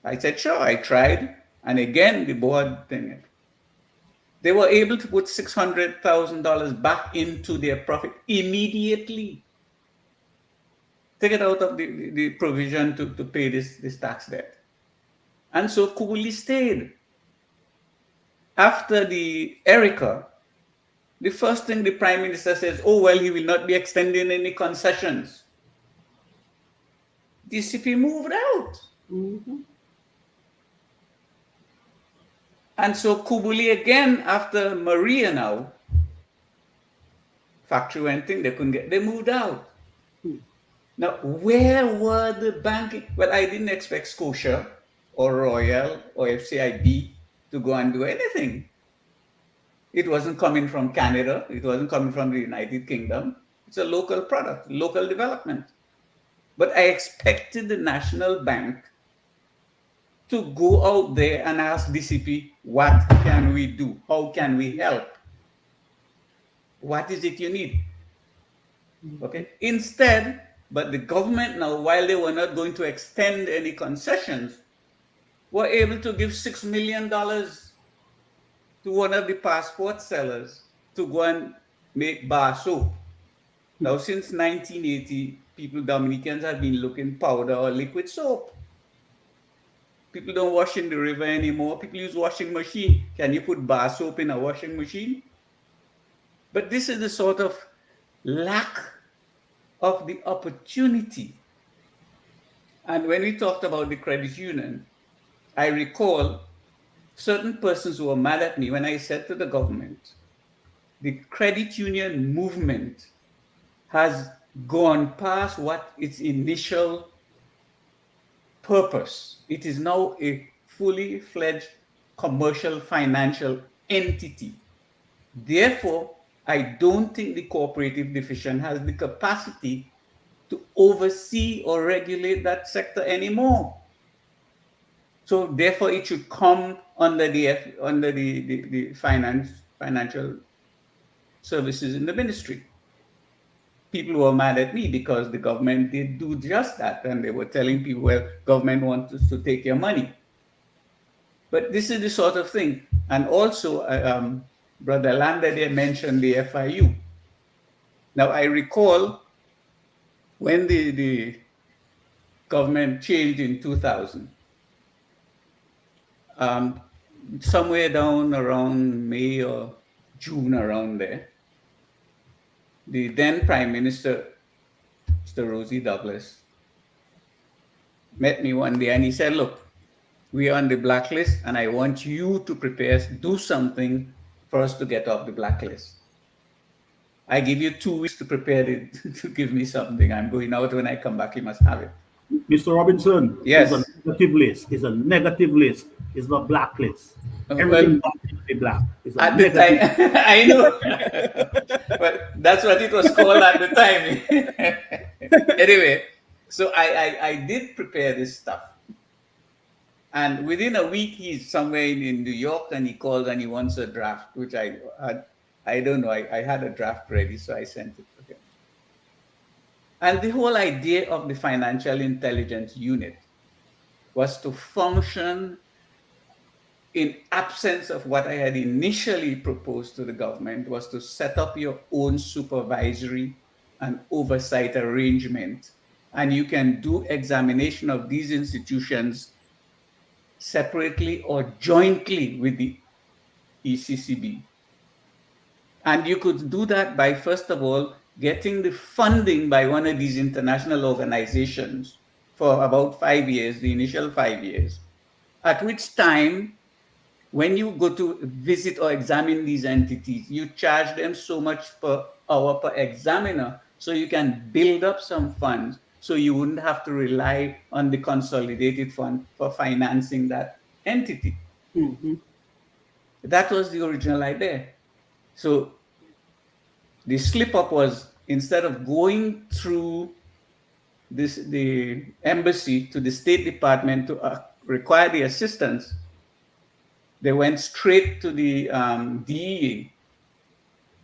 I said, sure, I tried. And again, the board thing. They were able to put $600,000 back into their profit immediately. Take it out of the provision to pay this tax debt. And so Kubuli stayed. After the Erica, the first thing the Prime Minister says, oh, well, he will not be extending any concessions. DCP moved out. Mm-hmm. And so Kubuli again, after Maria now, factory went in, they moved out. Now, where were the banking? Well, I didn't expect Scotia or Royal or FCIB to go and do anything. It wasn't coming from Canada. It wasn't coming from the United Kingdom. It's a local product, local development. But I expected the National Bank to go out there and ask DCP, what can we do? How can we help? What is it you need? Okay. Instead, but the government now, while they were not going to extend any concessions, were able to give $6 million to one of the passport sellers to go and make bar soap. Now, since 1980, Dominicans have been looking powder or liquid soap. People don't wash in the river anymore. People use washing machine. Can you put bar soap in a washing machine? But this is the sort of lack of the opportunity. And when we talked about the credit union, I recall certain persons who were mad at me when I said to the government, the credit union movement has gone past what its initial purpose. It is now a fully fledged commercial financial entity. Therefore, I don't think the cooperative division has the capacity to oversee or regulate that sector anymore. So therefore, it should come under the financial services in the ministry. People were mad at me because the government did do just that, and they were telling people, well, government wants us to take your money. But this is the sort of thing. And also, Brother Landa there mentioned the FIU. Now, I recall when the government changed in 2000, somewhere down around May or June, around there, the then Prime Minister, Mr. Rosie Douglas, met me one day and he said, look, we are on the blacklist and I want you to prepare, do something for us to get off the blacklist. I give you 2 weeks to prepare it, to give me something. I'm going out. When I come back, you must have it. Mr. Robinson, Yes. is a negative list. It's a negative list. It's not blacklist. Everything Well, is black. It's a at the negative. time, I know. But that's what it was called at the time. Anyway, so I did prepare this stuff. And within a week, he's somewhere in New York and he calls and he wants a draft, which I don't know. I had a draft ready, so I sent it to him. And the whole idea of the Financial Intelligence Unit was to function in absence of what I had initially proposed to the government, was to set up your own supervisory and oversight arrangement. And you can do examination of these institutions separately or jointly with the ECCB. And you could do that by, first of all, getting the funding by one of these international organizations for about 5 years, the initial 5 years, at which time, when you go to visit or examine these entities, you charge them so much per hour per examiner, so you can build up some funds, so you wouldn't have to rely on the consolidated fund for financing that entity. Mm-hmm. That was the original idea. So the slip up was, instead of going through the embassy to the State Department to require the assistance, they went straight to the DEA.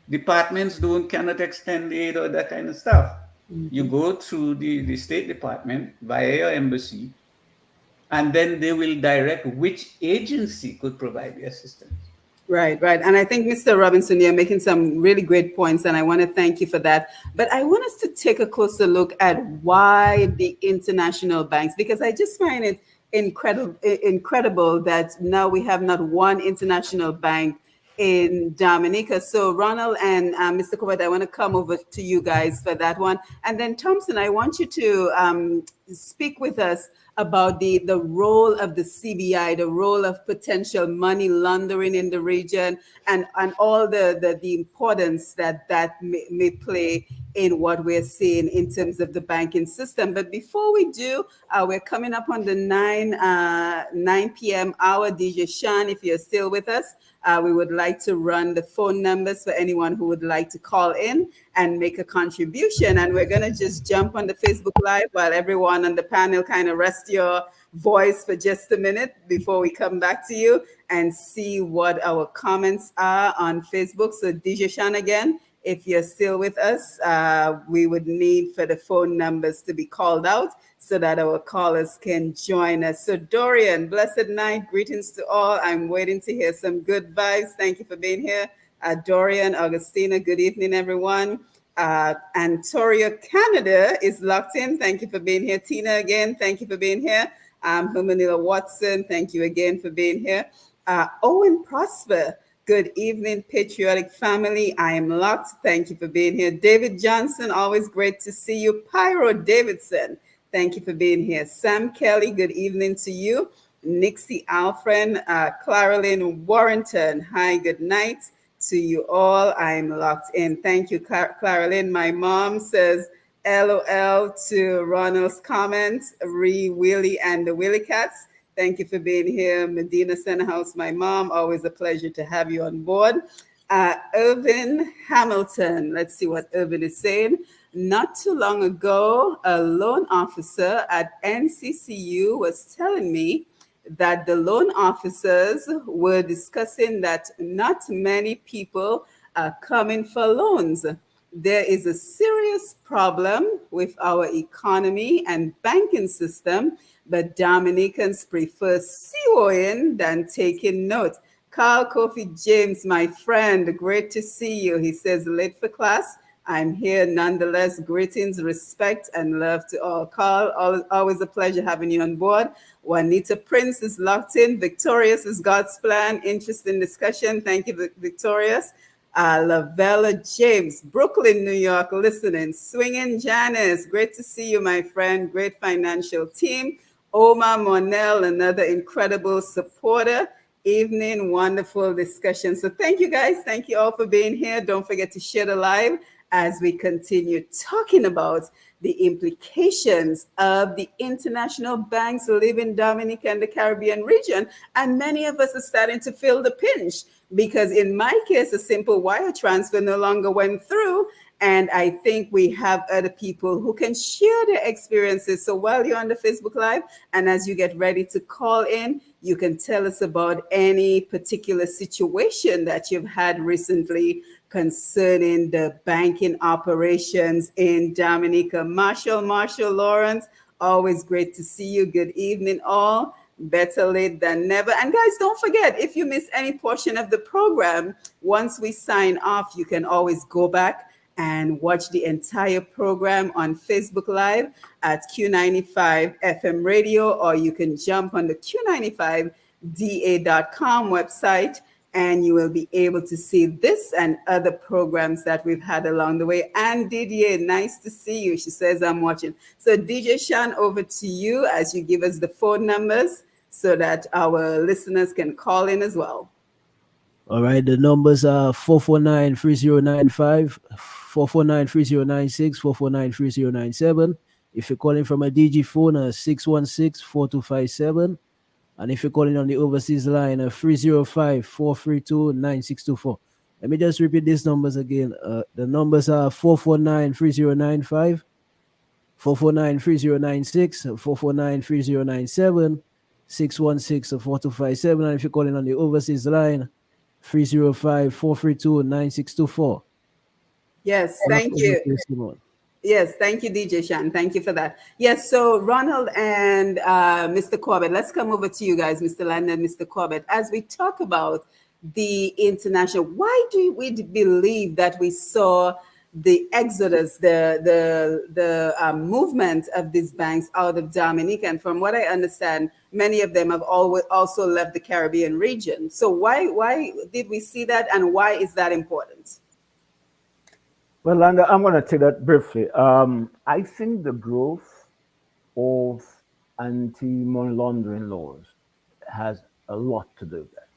Departments cannot extend aid or that kind of stuff. Mm-hmm. You go through the State Department via your embassy, and then they will direct which agency could provide the assistance. Right, right. And I think, Mr. Robinson, you're making some really great points, and I want to thank you for that. But I want us to take a closer look at why the international banks, because I just find it incredible that now we have not one international bank in Dominica. So Ronald and Mr. Corbett, I want to come over to you guys for that one. And then Thomson, I want you to speak with us about the role of the CBI, the role of potential money laundering in the region, and all the importance that may play in what we're seeing in terms of the banking system. But before we do, we're coming up on the 9 p.m. hour. DJ Shan, if you're still with us, we would like to run the phone numbers for anyone who would like to call in and make a contribution. And we're going to just jump on the Facebook Live while everyone on the panel kind of rest your voice for just a minute before we come back to you and see what our comments are on Facebook. So DJ Shan, again, if you're still with us, we would need for the phone numbers to be called out so that our callers can join us. So Dorian, blessed night, greetings to all. I'm waiting to hear some good vibes. Thank you for being here. Dorian, Augustina, good evening, everyone. Antoria, Canada is locked in. Thank you for being here. Tina, again, thank you for being here. Humanila Watson, thank you again for being here. Owen Prosper, good evening, patriotic family. I am locked. Thank you for being here. David Johnson, always great to see you. Pyro Davidson, thank you for being here. Sam Kelly, good evening to you. Nixie Alfred, Claralyn Warrington, hi, good night to you all. I'm locked in. Thank you, Claralyn. My mom says LOL to Ronald's comments, Willie and the Willie Cats. Thank you for being here. Medina Centerhouse, my mom. Always a pleasure to have you on board. Irvin Hamilton. Let's see what Irvin is saying. Not too long ago, a loan officer at NCCU was telling me that the loan officers were discussing that not many people are coming for loans. There is a serious problem with our economy and banking system, but Dominicans prefer COing than taking notes. Carl Kofi James, my friend, great to see you. He says, late for class. I'm here nonetheless. Greetings, respect, and love to all. Carl, always a pleasure having you on board. Juanita Prince is locked in. Victorious is God's plan. Interesting discussion. Thank you, Victorious. Lavella James, Brooklyn, New York, listening. Swinging Janice, great to see you, my friend. Great financial team. Omar Monel, another incredible supporter. Evening, wonderful discussion. So thank you guys. Thank you all for being here. Don't forget to share the live as we continue talking about the implications of the international banks leaving Dominica and the Caribbean region. And many of us are starting to feel the pinch because in my case, a simple wire transfer no longer went through. And I think we have other people who can share their experiences. So while you're on the Facebook Live and as you get ready to call in, you can tell us about any particular situation that you've had recently concerning the banking operations in Dominica. Marshall Lawrence, always great to see you. Good evening, all. Better late than never. And guys, don't forget, if you miss any portion of the program, once we sign off, you can always go back and watch the entire program on Facebook Live at Q95 FM Radio, or you can jump on the Q95DA.com website and you will be able to see this and other programs that we've had along the way. And Didier, nice to see you. She says, I'm watching. So DJ Shan, over to you as you give us the phone numbers so that our listeners can call in as well. All right, the numbers are 449-3095, 449-3096, 449-3097. If you're calling from a DG phone, 616-4257. And if you're calling on the overseas line, 305-432-9624. Let me just repeat these numbers again. The numbers are 449-3095, 449-3096, 449-3097, 616-4257. And if you're calling on the overseas line, 305-432-9624. Yes, thank you. Yes, thank you, DJ Shan. Thank you for that. Yes, so Ronald and Mr. Corbett, let's come over to you guys, Mr. Land and Mr. Corbett, as we talk about the international. Why do we believe that we saw the exodus, the movement of these banks out of Dominica? And from what I understand, many of them have also left the Caribbean region. So why did we see that, and why is that important? Well, Landa, I'm going to take that briefly. I think the growth of anti-money laundering laws has a lot to do with that.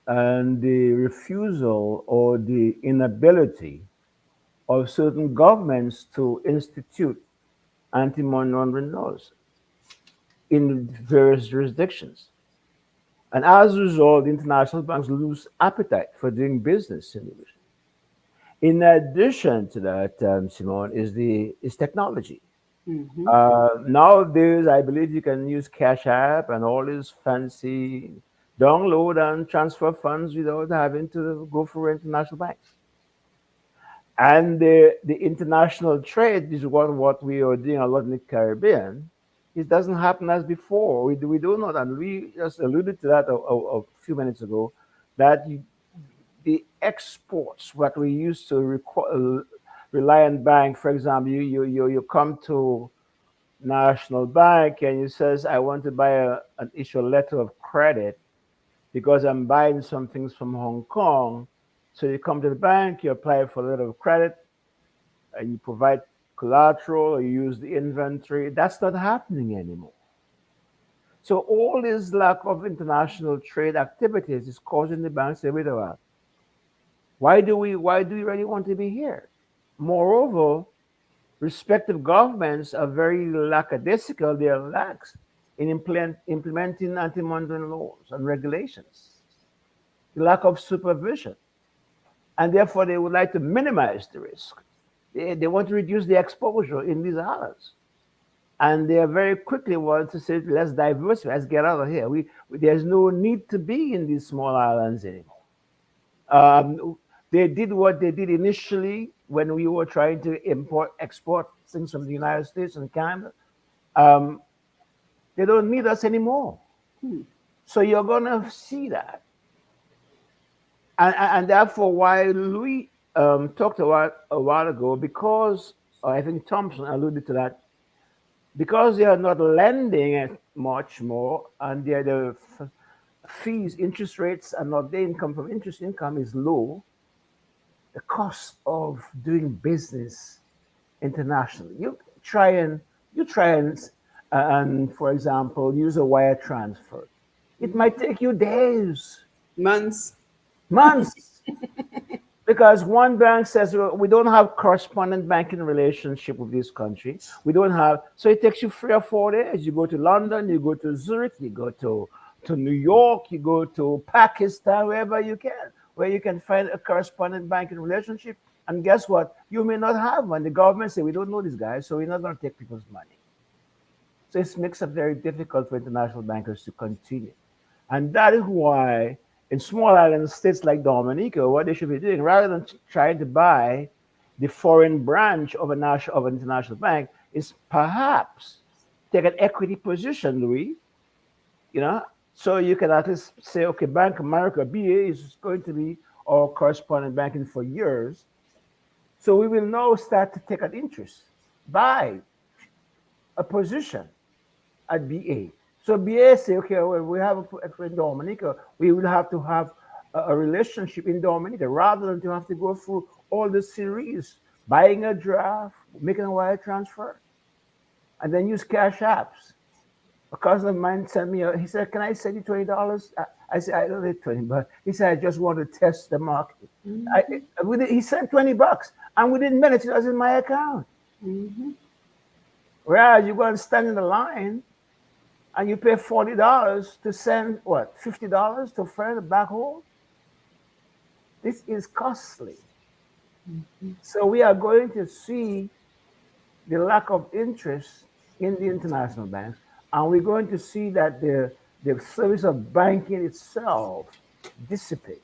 And the refusal or the inability of certain governments to institute anti-money laundering laws in various jurisdictions. And as a result, international banks lose appetite for doing business in the region. In addition to that, Simone, is technology. Mm-hmm. Nowadays, I believe you can use Cash App and all these fancy download and transfer funds without having to go for international banks. And the international trade is what we are doing a lot in the Caribbean. It doesn't happen as before. We do not, and we just alluded to that a few minutes ago, that the exports, what we used to rely on bank, for example, you come to National Bank and you says, I want to buy an issue letter of credit because I'm buying some things from Hong Kong. So you come to the bank, you apply for a letter of credit, and you provide collateral or you use the inventory. That's not happening anymore. So all this lack of international trade activities is causing the banks to say, wait a while, why do we really want to be here? Moreover, respective governments are very lackadaisical, they are lax in implementing anti-money laws and regulations, the lack of supervision, and therefore they would like to minimize the risk. They want to reduce the exposure in these islands. And they are very quickly want to say, let's diversify, let's get out of here. There's no need to be in these small islands anymore. They did what they did initially when we were trying to export things from the United States and Canada. They don't need us anymore. So you're going to see that. And therefore, why Louis talked about a while ago, because I think Thomson alluded to that, because they are not lending it much more, and the fees, interest rates, and not the income from interest income is low, the cost of doing business internationally. You try and for example, use a wire transfer. It might take you days, Months. Because one bank says, well, we don't have correspondent banking relationship with this country. We don't have, so it takes you 3 or 4 days. You go to London, you go to Zurich, you go to New York, you go to Pakistan, wherever you can, where you can find a correspondent banking relationship. And guess what? You may not have one. The government say, we don't know this guy, so we're not going to take people's money. So it makes it very difficult for international bankers to continue. And that is why in small island states like Dominica, what they should be doing, rather than trying to buy the foreign branch of an international bank, is perhaps take an equity position, Louis, so you can at least say, okay, Bank of America, BA, is going to be our correspondent banking for years. So we will now start to take an interest, buy a position at BA. So BA say, okay, well, we have a in Dominica, we will have to have a relationship in Dominica rather than to have to go through all the series, buying a draft, making a wire transfer, and then use cash apps. A cousin of mine sent me, he said, can I send you $20? I said, I don't need 20, but he said, I just want to test the market. He sent $20, and within minutes, it was in my account. Whereas you go and stand in the line, and you pay $40 to send, $50 to a friend back home? This is costly. So we are going to see the lack of interest in the international banks, and we're going to see that the service of banking itself dissipate.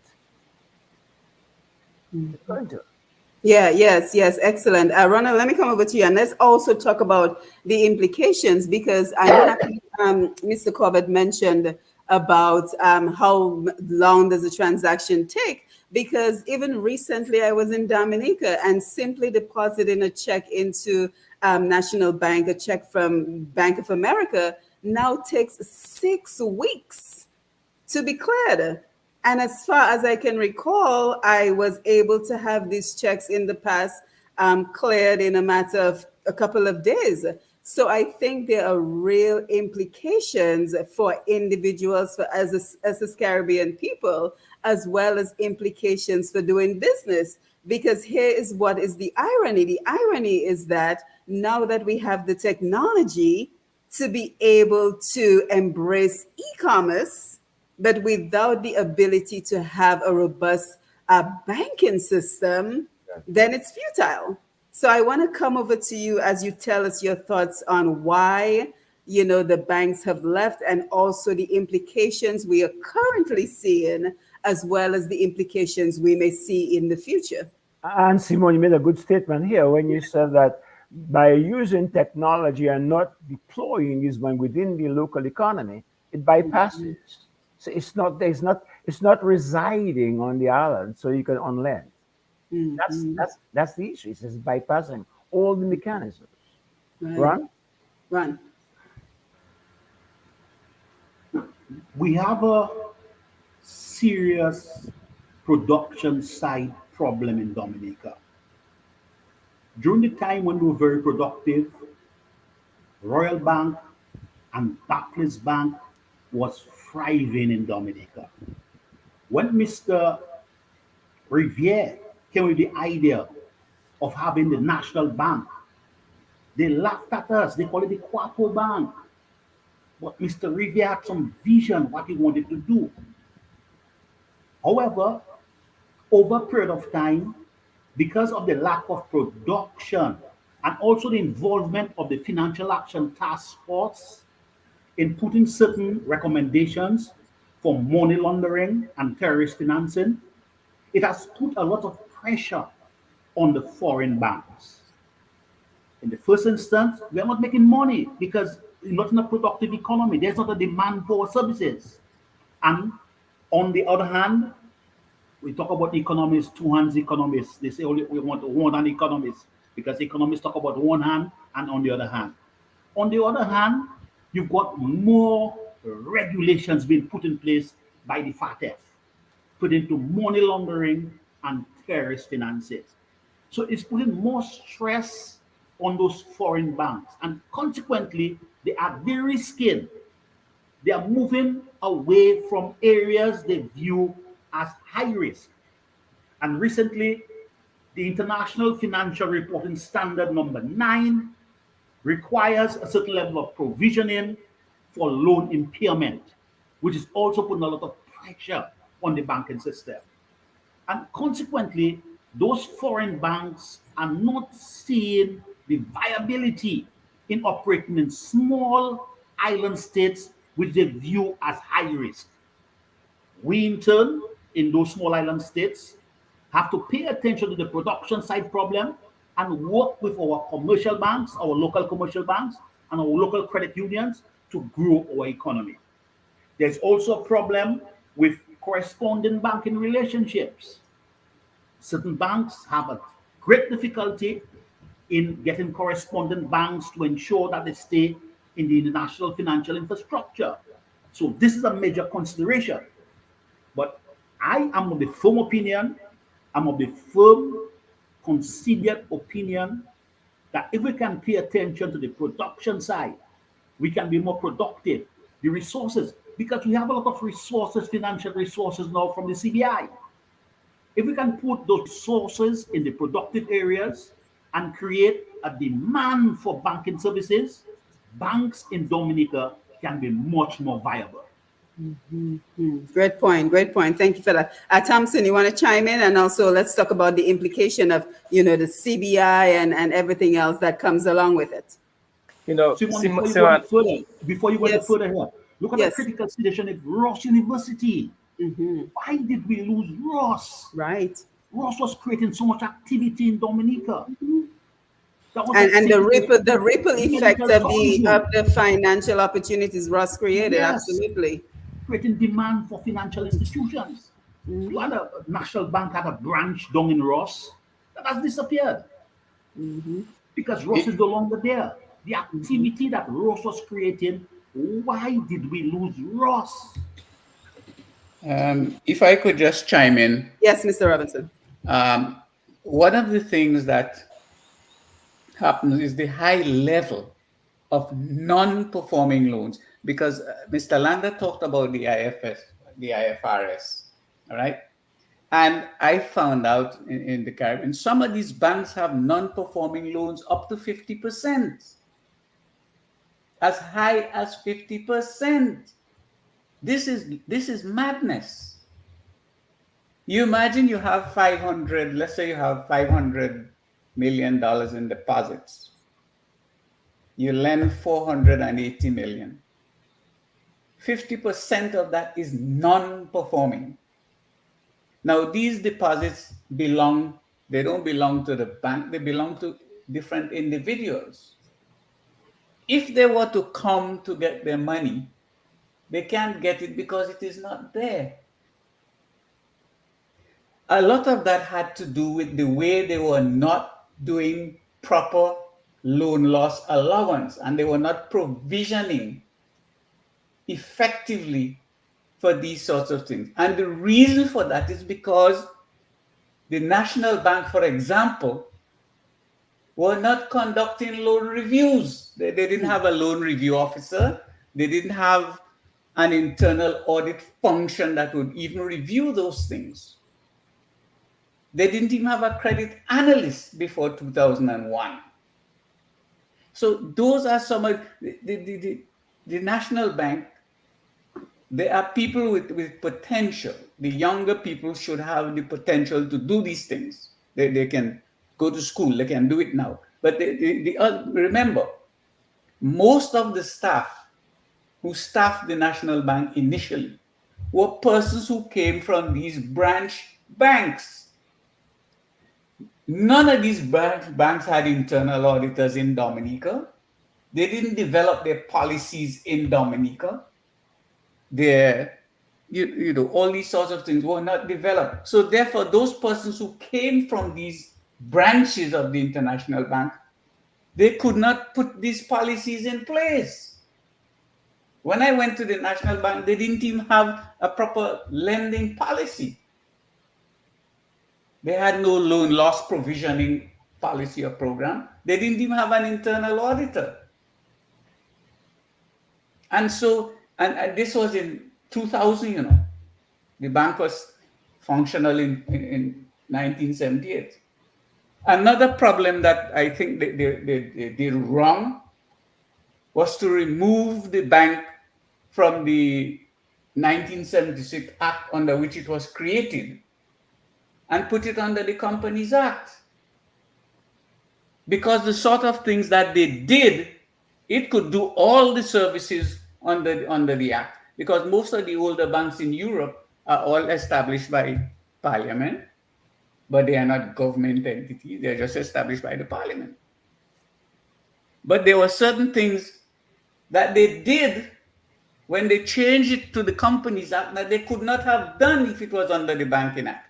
It's going to. Yes, excellent. Ronald, let me come over to you, and let's also talk about the implications, because I'm happy Mr. Corbett mentioned about how long does a transaction take, because even recently I was in Dominica and simply depositing a check into National Bank, a check from Bank of America, now takes 6 weeks to be cleared. And as far as I can recall, I was able to have these checks in the past cleared in a matter of a couple of days. So I think there are real implications for individuals, for us as Caribbean people, as well as implications for doing business. Because here is what is the irony. The irony is that now that we have the technology to be able to embrace e-commerce, but without the ability to have a robust banking system, then it's futile. So I want to come over to you as you tell us your thoughts on why, the banks have left, and also the implications we are currently seeing, as well as the implications we may see in the future. And Simone, you made a good statement here when you said that by using technology and not deploying this one within the local economy, it bypasses. So it's not residing on the island, so you can on land. That's the issue. It's just bypassing all the mechanisms. Right. Run. We have a serious production side problem in Dominica. During the time when we were very productive, Royal Bank and Barclays Bank was thriving in Dominica. When Mr. Riviere came with the idea of having the National Bank They laughed at us. They call it the Quapo Bank. But Mr. Riviere had some vision what he wanted to do. However, over a period of time, because of the lack of production and also the involvement of the Financial Action Task Force in putting certain recommendations for money laundering and terrorist financing, it has put a lot of pressure on the foreign banks. In the first instance, we are not making money because we're not in a productive economy. There's not a demand for our services. And on the other hand, we talk about economists, two hands economists. They say only we want one hand economists because economists talk about one hand and on the other hand. On the other hand, you've got more regulations being put in place by the FATF, put into money laundering and terrorist financing. So it's putting more stress on those foreign banks. And consequently, they are de-risking. They are moving away from areas they view as high risk. And recently, the International Financial Reporting Standard number 9 requires a certain level of provisioning for loan impairment, which is also putting a lot of pressure on the banking system. And consequently, those foreign banks are not seeing the viability in operating in small island states which they view as high risk. We, in turn, in those small island states, have to pay attention to the production side problem and work with our commercial banks, our local commercial banks, and our local credit unions to grow our economy. There's also a problem with corresponding banking relationships. Certain banks have a great difficulty in getting correspondent banks to ensure that they stay in the international financial infrastructure. So this is a major consideration. But I am of the firm opinion, I'm of the firm considered opinion that if we can pay attention to the production side, we can be more productive. The resources, because we have a lot of resources, financial resources now from the CBI. If we can put those resources in the productive areas and create a demand for banking services, banks in Dominica can be much more viable. Great point. Great point. Thank you for that. Thomson, you want to chime in? And also let's talk about the implication of, the CBI and everything else that comes along with it. Simone, before you go further here, look at the Yes. critical situation of Ross University. Why did we lose Ross? Right. Ross was creating so much activity in Dominica. That was And the ripple medical effect of tourism. the financial opportunities Ross created. Yes. Absolutely. Creating demand for financial institutions. You had a National Bank had a branch down in Ross that has disappeared because Ross is no longer there. The activity that Ross was creating, why did we lose Ross? If I could just chime in. Yes, Mr. Robinson. One of the things that happens is the high level of non-performing loans, because Mr. Lander talked about the IFRS, all right? And I found out in the Caribbean, some of these banks have non-performing loans up to 50%, as high as 50%. This is madness. You imagine you have 500, let's say you have $500 million in deposits. You lend 480 million. 50% of that is non-performing. Now, these deposits they don't belong to the bank, they belong to different individuals. If they were to come to get their money, they can't get it because it is not there. A lot of that had to do with the way they were not doing proper loan loss allowance, and they were not provisioning effectively for these sorts of things. And the reason for that is because the National Bank, for example, were not conducting loan reviews. They didn't have a loan review officer. They didn't have an internal audit function that would even review those things. They didn't even have a credit analyst before 2001. So those are some of the National Bank. There are people with potential. The younger people should have the potential to do these things. They can go to school, they can do it now. But remember, most of the staff who staffed the National Bank initially were persons who came from these branch banks. None of these banks had internal auditors in Dominica. They didn't develop their policies in Dominica. All these sorts of things were not developed. So therefore, those persons who came from these branches of the International Bank, they could not put these policies in place. When I went to the National Bank, they didn't even have a proper lending policy. They had no loan loss provisioning policy or program. They didn't even have an internal auditor. And so, and this was in 2000, the bank was functional in 1978. Another problem that I think they did wrong was to remove the bank from the 1976 Act under which it was created and put it under the Companies Act. Because the sort of things that they did, it could do all the services under the Act. Because most of the older banks in Europe are all established by Parliament, but they are not government entities. They're just established by the Parliament. But there were certain things that they did when they changed it to the Companies Act that they could not have done if it was under the Banking Act.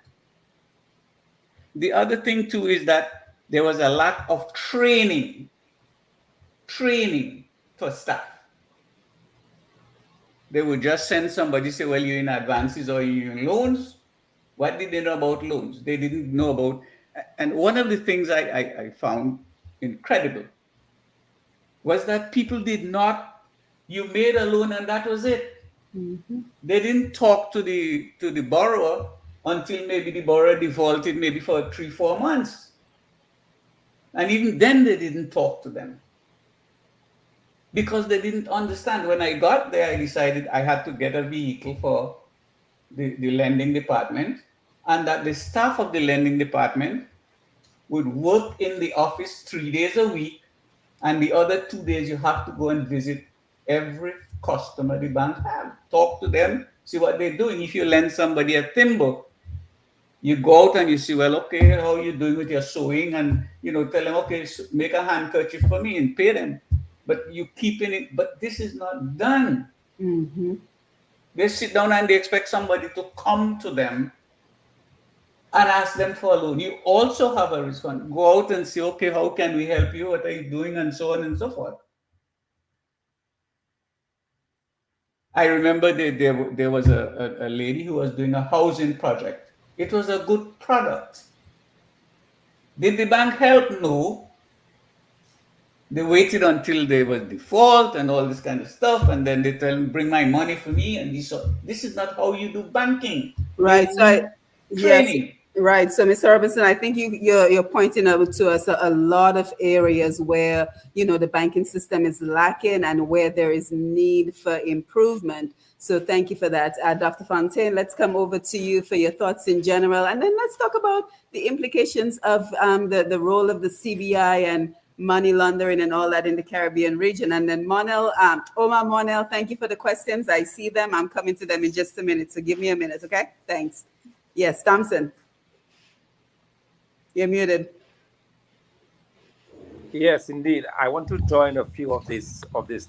The other thing too is that there was a lack of training for staff. They would just send somebody, say, well, you're in advances or you're in loans. What did they know about loans? They didn't know about, and one of the things I found incredible was that people did not, you made a loan and that was it. Mm-hmm. They didn't talk to the borrower until maybe the borrower defaulted maybe for 3-4 months. And even then they didn't talk to them because they didn't understand. When I got there, I decided I had to get a vehicle for the lending department, and that the staff of the lending department would work in the office 3 days a week, and the other 2 days you have to go and visit every customer the bank have, talk to them, see what they're doing. If you lend somebody a timber, you go out and you see, well, okay, how are you doing with your sewing? And, tell them, okay, make a handkerchief for me and pay them. But you keep in it, but this is not done. Mm-hmm. They sit down and they expect somebody to come to them and ask them for a loan. You also have a response. Go out and say, okay, how can we help you? What are you doing? And so on and so forth. I remember there was a lady who was doing a housing project. It was a good product. Did the bank help? No. They waited until there was default and all this kind of stuff, and then they tell them, bring my money for me. And this is not how you do banking. Right. So training. Yes. Right. So, Mr. Robinson, I think you're pointing out to us a lot of areas where, the banking system is lacking and where there is need for improvement. So thank you for that. Dr. Fontaine, let's come over to you for your thoughts in general. And then let's talk about the implications of the role of the CBI and money laundering and all that in the Caribbean region. And then Omar Monel, thank you for the questions. I see them. I'm coming to them in just a minute. So give me a minute, okay? Thanks. Yes, Thomson. You're muted. Yes, indeed. I want to join a few of these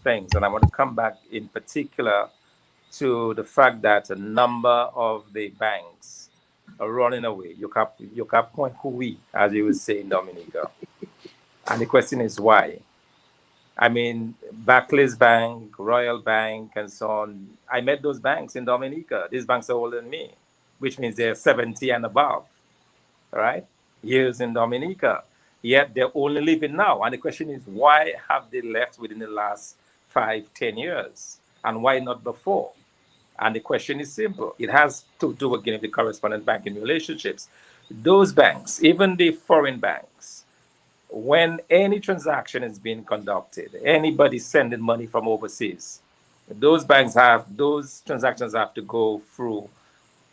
things, and I want to come back in particular to the fact that a number of the banks are running away. You can point hui, as you would say in Dominica. And the question is why? I mean, Barclays Bank, Royal Bank, and so on. I met those banks in Dominica. These banks are older than me, which means they're 70 and above, right? Years in Dominica, yet they're only living now. And the question is, why have they left within the last 5-10 years? And why not before? And the question is simple. It has to do again with the correspondent banking relationships. Those banks, even the foreign banks, when any transaction is being conducted, anybody sending money from overseas, those transactions have to go through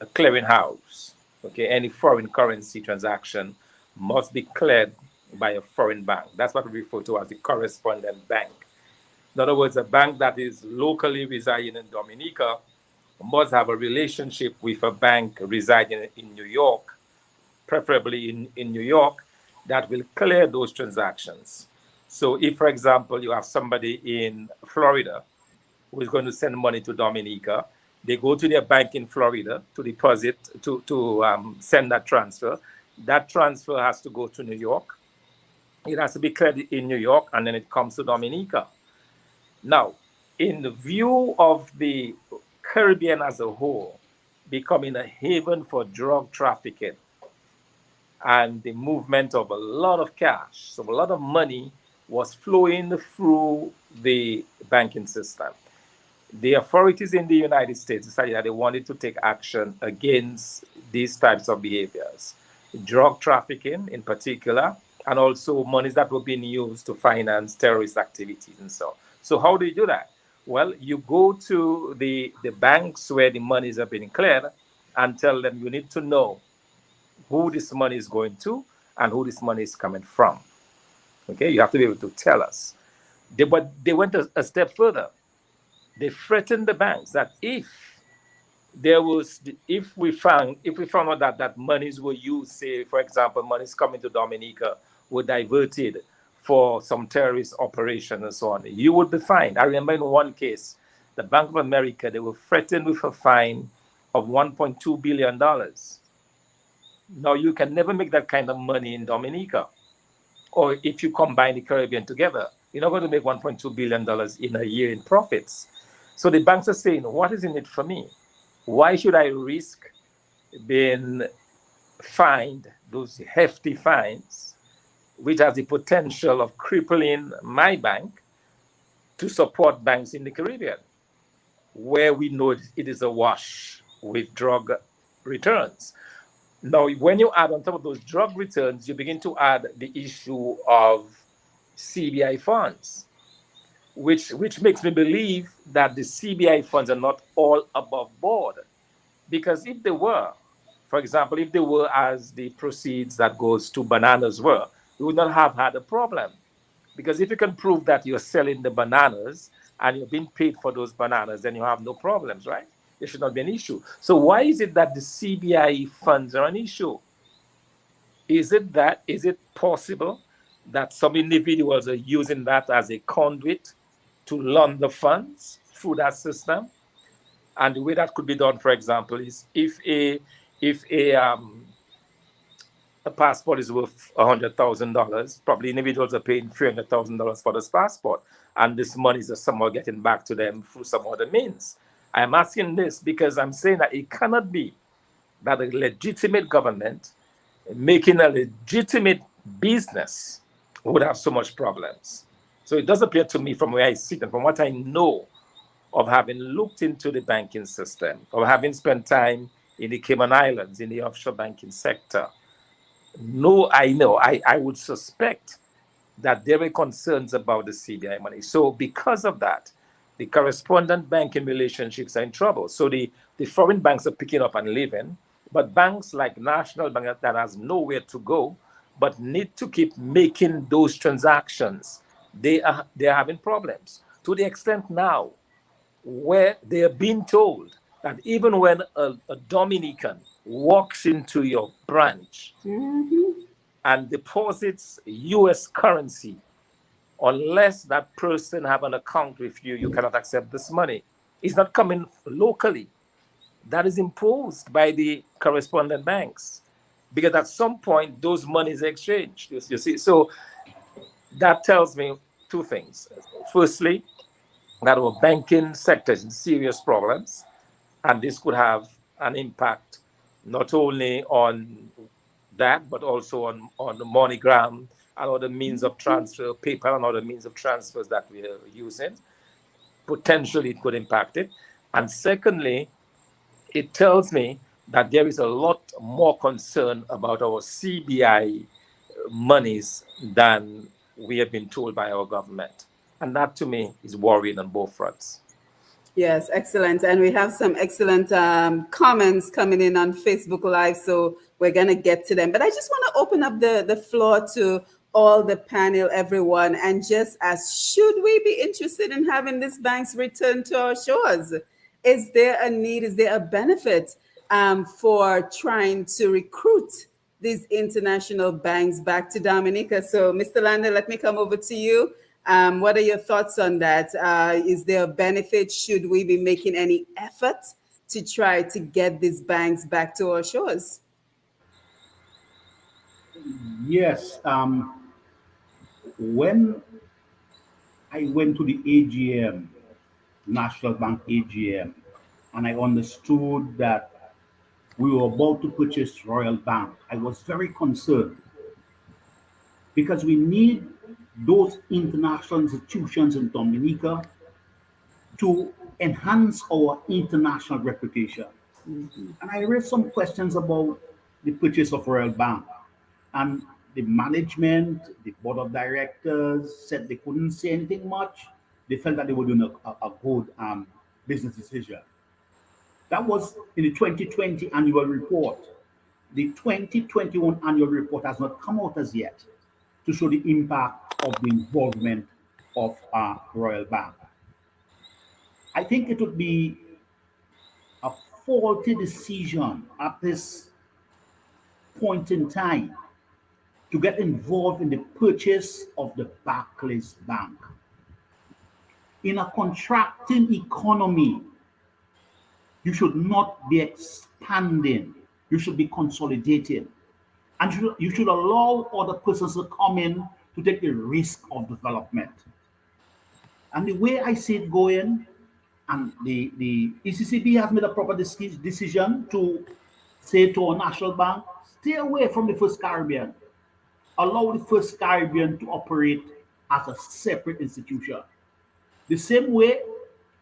a clearinghouse. Okay, any foreign currency transaction must be cleared by a foreign bank. That's what we refer to as the correspondent bank. In other words, a bank that is locally residing in Dominica must have a relationship with a bank residing in New York, preferably in New York, that will clear those transactions. So if, for example, you have somebody in Florida who is going to send money to Dominica, they go to their bank in Florida to deposit, to send that transfer. That transfer has to go to New York. It has to be cleared in New York, and then it comes to Dominica. Now, in the view of the Caribbean as a whole becoming a haven for drug trafficking and the movement of a lot of cash, so a lot of money was flowing through the banking system. The authorities in the United States decided that they wanted to take action against these types of behaviors, drug trafficking in particular, and also monies that were being used to finance terrorist activities and so on. So how do you do that? Well, you go to the banks where the monies are being cleared and tell them you need to know who this money is going to and who this money is coming from. Okay, you have to be able to tell us. But they went a step further. They threatened the banks that if we found out that monies were used, say for example, monies coming to Dominica were diverted for some terrorist operation and so on, you would be fined. I remember in one case, the Bank of America, they were threatened with a fine of $1.2 billion. Now you can never make that kind of money in Dominica, or if you combine the Caribbean together, you're not going to make $1.2 billion in a year in profits. So the banks are saying, what is in it for me? Why should I risk being fined those hefty fines, which has the potential of crippling my bank, to support banks in the Caribbean, where we know it is awash with drug returns? Now, when you add on top of those drug returns, you begin to add the issue of CBI funds, which makes me believe that the CBI funds are not all above board. Because if they were, for example, if they were as the proceeds that goes to bananas were, we would not have had a problem. Because if you can prove that you're selling the bananas and you're being paid for those bananas, then you have no problems, right? There should not be an issue. So why is it that the CBI funds are an issue? Is it possible that some individuals are using that as a conduit to launder funds through that system? And the way that could be done, for example, is if a passport is worth $100,000, probably individuals are paying $300,000 for this passport, and this money is somehow getting back to them through some other means. I'm asking this because I'm saying that it cannot be that a legitimate government making a legitimate business would have so much problems. So it does appear to me, from where I sit and from what I know of having looked into the banking system, of having spent time in the Cayman Islands in the offshore banking sector, I would suspect that there were concerns about the CBI money. So because of that, the correspondent banking relationships are in trouble. So the foreign banks are picking up and leaving, but banks like National Bank that has nowhere to go, but need to keep making those transactions, they are having problems, to the extent now where they are being told that even when a Dominican walks into your branch and deposits US currency, unless that person have an account with you, you cannot accept this money. It's not coming locally. That is imposed by the correspondent banks, because at some point those monies are exchanged. You see, so that tells me two things. Firstly, that our banking sector is in serious problems, and this could have an impact not only on that, but also on the MoneyGram and other means of transfer, PayPal and other means of transfers that we are using. Potentially, it could impact it. And secondly, it tells me that there is a lot more concern about our CBI monies than we have been told by our government. And that to me is worrying on both fronts. Yes, excellent. And we have some excellent comments coming in on Facebook Live, so we're going to get to them. But I just want to open up the floor to all the panel, everyone, and just ask, should we be interested in having these banks return to our shores? Is there a need, is there a benefit for trying to recruit these international banks back to Dominica? So, Mr. Lander, let me come over to you. What are your thoughts on that? Is there a benefit? Should we be making any effort to try to get these banks back to our shores? Yes. When I went to the AGM, National Bank AGM, and I understood that we were about to purchase Royal Bank, I was very concerned because we need those international institutions in Dominica to enhance our international reputation. And I raised some questions about the purchase of Royal Bank. And the management, the board of directors said they couldn't say anything much. They felt that they were doing a good business decision. That was in the 2020 annual report. The 2021 annual report has not come out as yet to show the impact of the involvement of Royal Bank. I think it would be a faulty decision at this point in time to get involved in the purchase of the Barclays Bank. In a contracting economy, you should not be expanding, you should be consolidating. And you should allow other persons to come in to take the risk of development. And the way I see it going, and the ECCB has made a proper decision to say to our national bank, stay away from the First Caribbean. Allow the First Caribbean to operate as a separate institution. The same way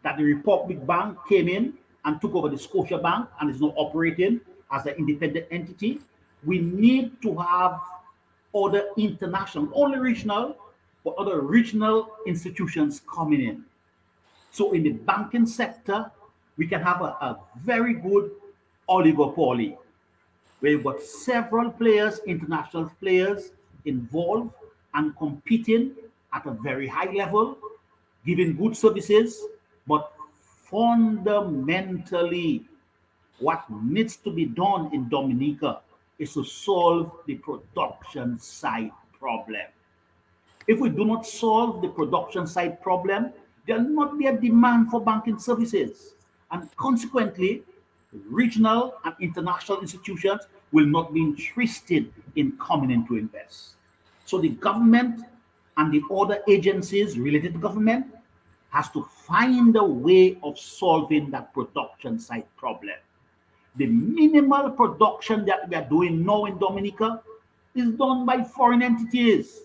that the Republic Bank came in and took over the Scotia Bank and is now operating as an independent entity, we need to have other international, only regional, but other regional institutions coming in. So in the banking sector, we can have a very good oligopoly where you've got several players, international players involved and competing at a very high level, giving good services, but fundamentally, what needs to be done in Dominica is to solve the production side problem. If we do not solve the production side problem, there will not be a demand for banking services. And consequently, regional and international institutions will not be interested in coming in to invest. So the government and the other agencies related to government has to find a way of solving that production side problem. The minimal production that we are doing now in Dominica is done by foreign entities.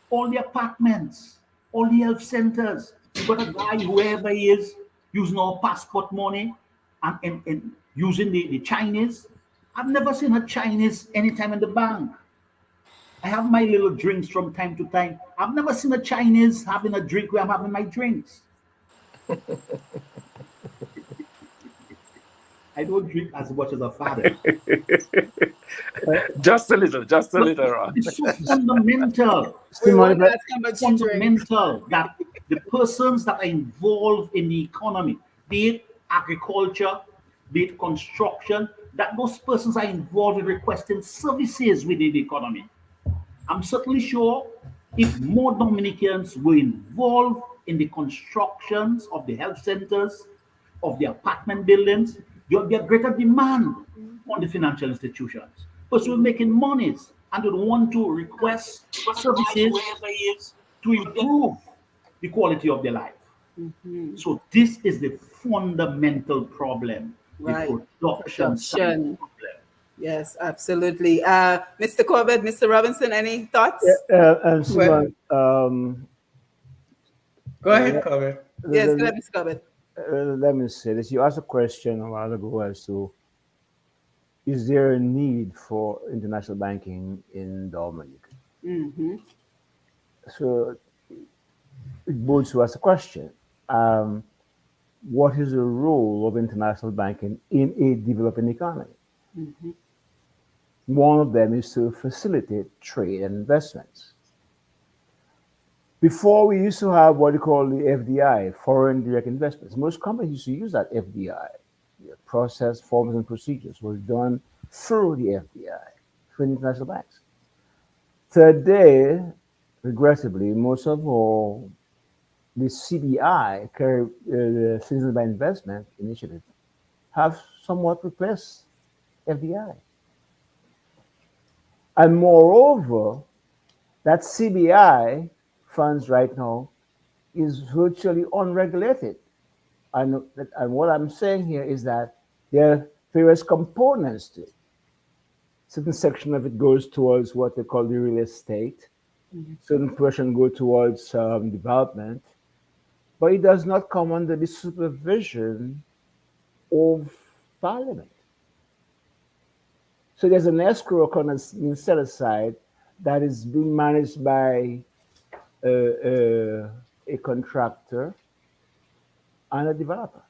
All the apartments, all the health centers. You got a guy, whoever he is, using our passport money and using the Chinese. I've never seen a Chinese anytime in the bank. I have my little drinks from time to time. I've never seen a Chinese having a drink where I'm having my drinks. I don't drink as much as a father. Just a little, Ron. It's so fundamental. Fundamental that the persons that are involved in the economy, be it agriculture, be it construction, that those persons are involved in requesting services within the economy. I'm certainly sure if more Dominicans were involved in the constructions of the health centers, of the apartment buildings, there will be a greater demand on the financial institutions. Because we're making monies and we want to request services to improve the quality of their life. So this is the fundamental problem, Right. the production side problem. Yes, absolutely. Mr. Corbett, Mr. Robinson, any thoughts? Simone, Go ahead, Corbett. Yes, go ahead, Mr. Corbett. let me say this. You asked a question a while ago as to is there a need for international banking in Dominica? Mm-hmm. So it bodes to us a question. What is the role of international banking in a developing economy? Mm-hmm. One of them is to facilitate trade and investments. Before, we used to have what we call the FDI, foreign direct investments. Most companies used to use that FDI. The process, forms, and procedures was done through the FDI, through the international banks. Today, regrettably, most of all the CBI, the Citizen by Investment Initiative, have somewhat replaced FDI. And moreover, that CBI funds right now is virtually unregulated. And what I'm saying here is that there are various components to it. Certain section of it goes towards what they call the real estate. Certain portion go towards development, but it does not come under the supervision of Parliament. So there's an escrow account being set aside that is being managed by a contractor and a developer.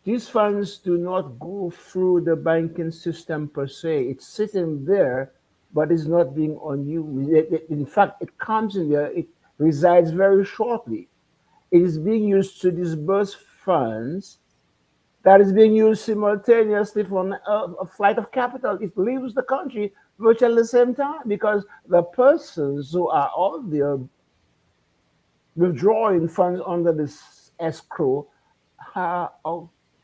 These funds do not go through the banking system per se. It's sitting there, but it's not being unused. In fact, it comes in there, it resides very shortly. It is being used to disburse funds that is being used simultaneously for a flight of capital. It leaves the country virtually at the same time because the persons who are out there withdrawing funds under this escrow are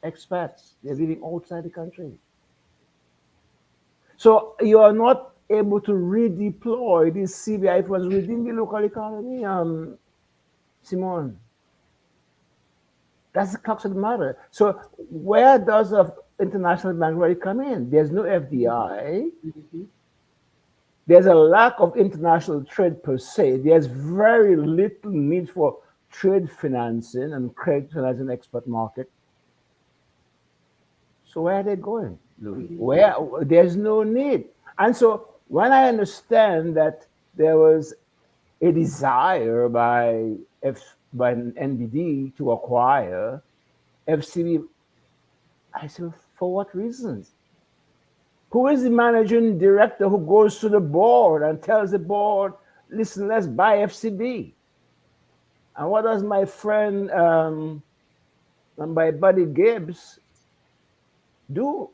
expats. They're living outside the country. So you are not able to redeploy these CBI funds within the local economy, Simone. That's the crux of the matter. So where does the international bank really come in? There's no FDI. Mm-hmm. There's a lack of international trade per se. There's very little need for trade financing and credit financing export market. So where are they going, Louis? Where there's no need. And so when I understand that there was a desire by NBD to acquire FCB, I said, for what reasons? Who is the managing director who goes to the board and tells the board, listen, let's buy FCB? And what does my friend and my buddy Gibbs do?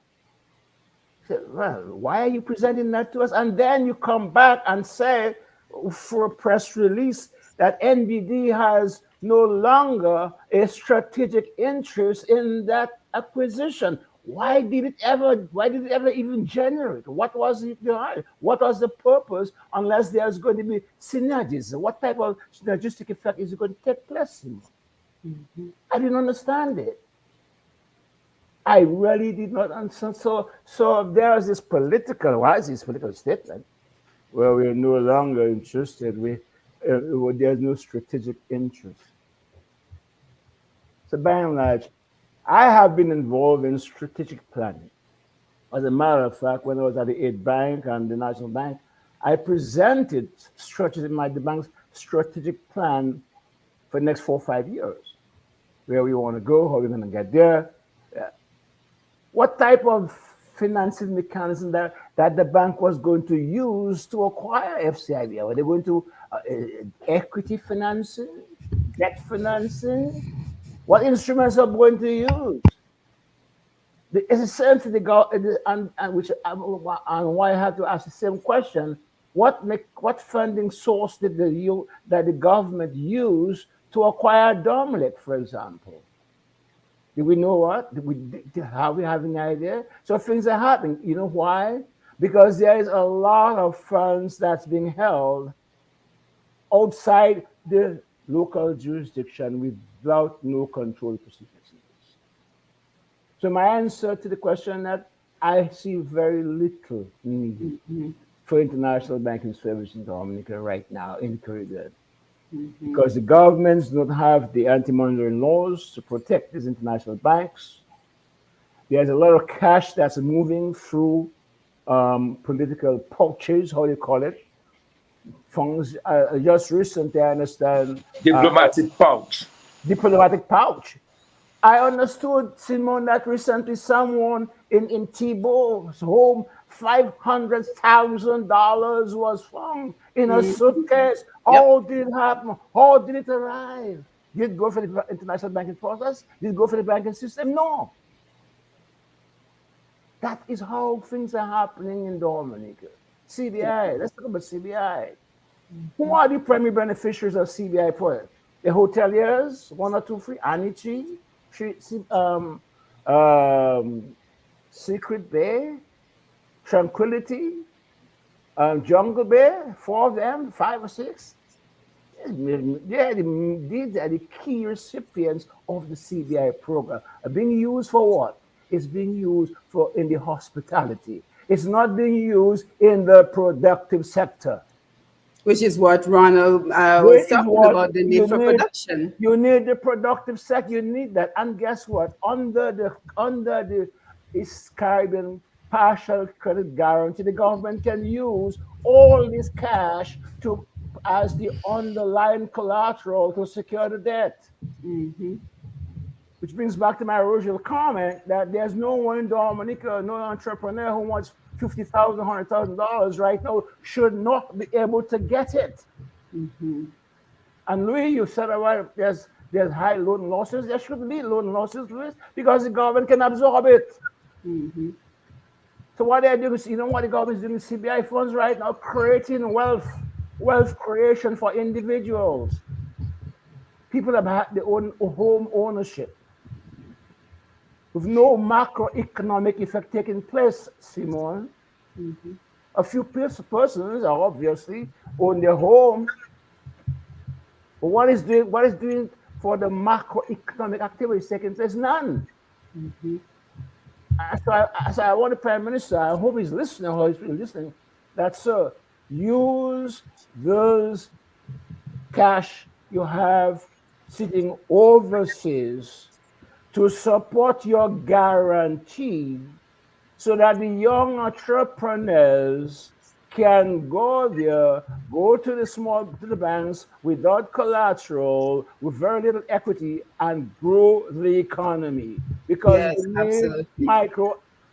He said, well, why are you presenting that to us? And then you come back and say for a press release that NBD has no longer a strategic interest in that acquisition. Why did it ever even generate? What was it behind? What was the purpose unless there's going to be synergies? What type of synergistic effect is going to take place? Mm-hmm. I didn't understand it. I really did not understand. So there's this political statement where we're no longer interested. There's no strategic interest. So by and large, I have been involved in strategic planning. As a matter of fact, when I was at the Aid Bank and the National Bank, I presented the bank's strategic plan for the next 4 or 5 years, where we want to go, how we're going to get there, what type of financing mechanism that the bank was going to use to acquire FCIB. Were they going to equity financing, debt financing? What instruments are going to use? Essentially, and why I have to ask the same question: what funding source did the government use to acquire Dominic, for example? Do we know what? Have we have any idea? So things are happening. You know why? Because there is a lot of funds that's being held outside the local jurisdiction without no control procedures. So my answer to the question that I see very little need for international banking service in Dominica right now in the Caribbean. Because the governments don't have the anti-money laundering laws to protect these international banks. There's a lot of cash that's moving through political pouches, how you call it. Funds. Just recently, I understand Diplomatic pouch. diplomatic pouch. I understood, Simone, that recently someone in Thibault's home, $500,000 was found in a suitcase. Yep. How did it happen? How did it arrive? Did it go for the international banking process? Did it go for the banking system? No. That is how things are happening in Dominica. CBI, let's talk about CBI. Who are the primary beneficiaries of CBI project? The hoteliers, 1 or 2, 3, Anichi, Secret Bay, Tranquility, Jungle Bay, 4 of them, 5 or 6. These are the key recipients of the CBI program. Being used for what? It's being used for in the hospitality. It's not being used in the productive sector. Which is what Ronald was Which is talking what about, the need you for need. production. You need the productive sector. You need that. And guess what? Under the Caribbean partial credit guarantee, the government can use all this cash to as the underlying collateral to secure the debt. Which brings back to my original comment that there's no one in Dominica, no entrepreneur who wants $50,000, $100,000 right now should not be able to get it. And Louis, you said about there's high loan losses. There shouldn't be loan losses, Louis, because the government can absorb it. So what they're doing is, you know what the government is doing with CBI funds right now? Creating wealth creation for individuals. People have had their own home ownership with no macroeconomic effect taking place, Simone. A few persons are obviously own their home. But what is doing for the macroeconomic activities taking place? None. So I want the Prime Minister, I hope he's listening, or he's really listening, that, sir, use those cash you have sitting overseas to support your guarantee so that the young entrepreneurs can go there, go to the banks without collateral, with very little equity, and grow the economy. Because Yes, absolutely.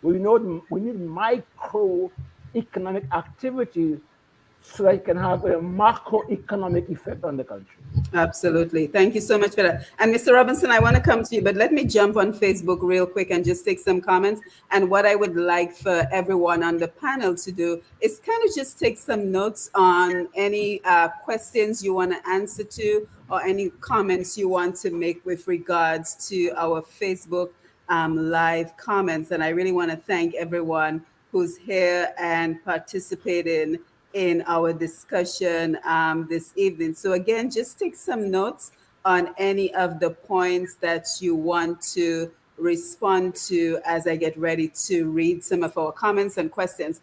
we need microeconomic activity so that it can have a macroeconomic effect on the country. Absolutely. Thank you so much for that. And Mr. Robinson, I want to come to you, but let me jump on Facebook real quick and just take some comments. And what I would like for everyone on the panel to do is kind of just take some notes on any questions you want to answer to, or any comments you want to make with regards to our Facebook live comments. And I really want to thank everyone who's here and participating in our discussion this evening. So again, just take some notes on any of the points that you want to respond to as I get ready to read some of our comments and questions.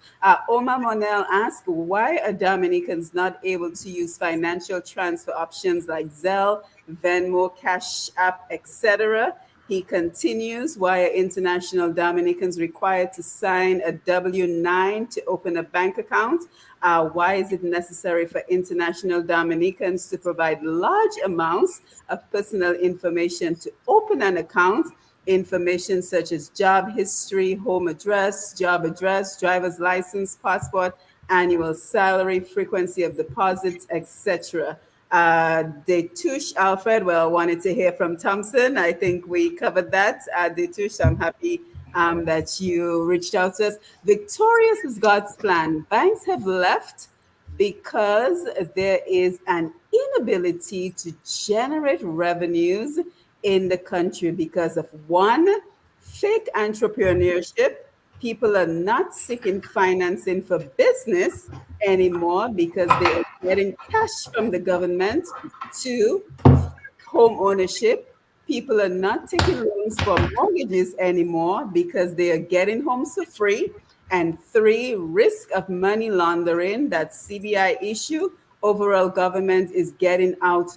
Omar Monel asked, why are Dominicans not able to use financial transfer options like Zelle, Venmo, Cash App, etc.? He continues, why are international Dominicans required to sign a W-9 to open a bank account? Why is it necessary for international Dominicans to provide large amounts of personal information to open an account? Information such as job history, home address, job address, driver's license, passport, annual salary, frequency of deposits, etc. Detush Alfred, well, wanted to hear from Thomson. I think we covered that. Detush, I'm happy that you reached out to us. Victorious is God's plan. Banks have left because there is an inability to generate revenues in the country because of one, fake entrepreneurship. People are not seeking financing for business anymore because they are getting cash from the government. Two, home ownership. People are not taking loans for mortgages anymore because they are getting homes for free. And three, risk of money laundering, that CBI issue. Overall, government is giving out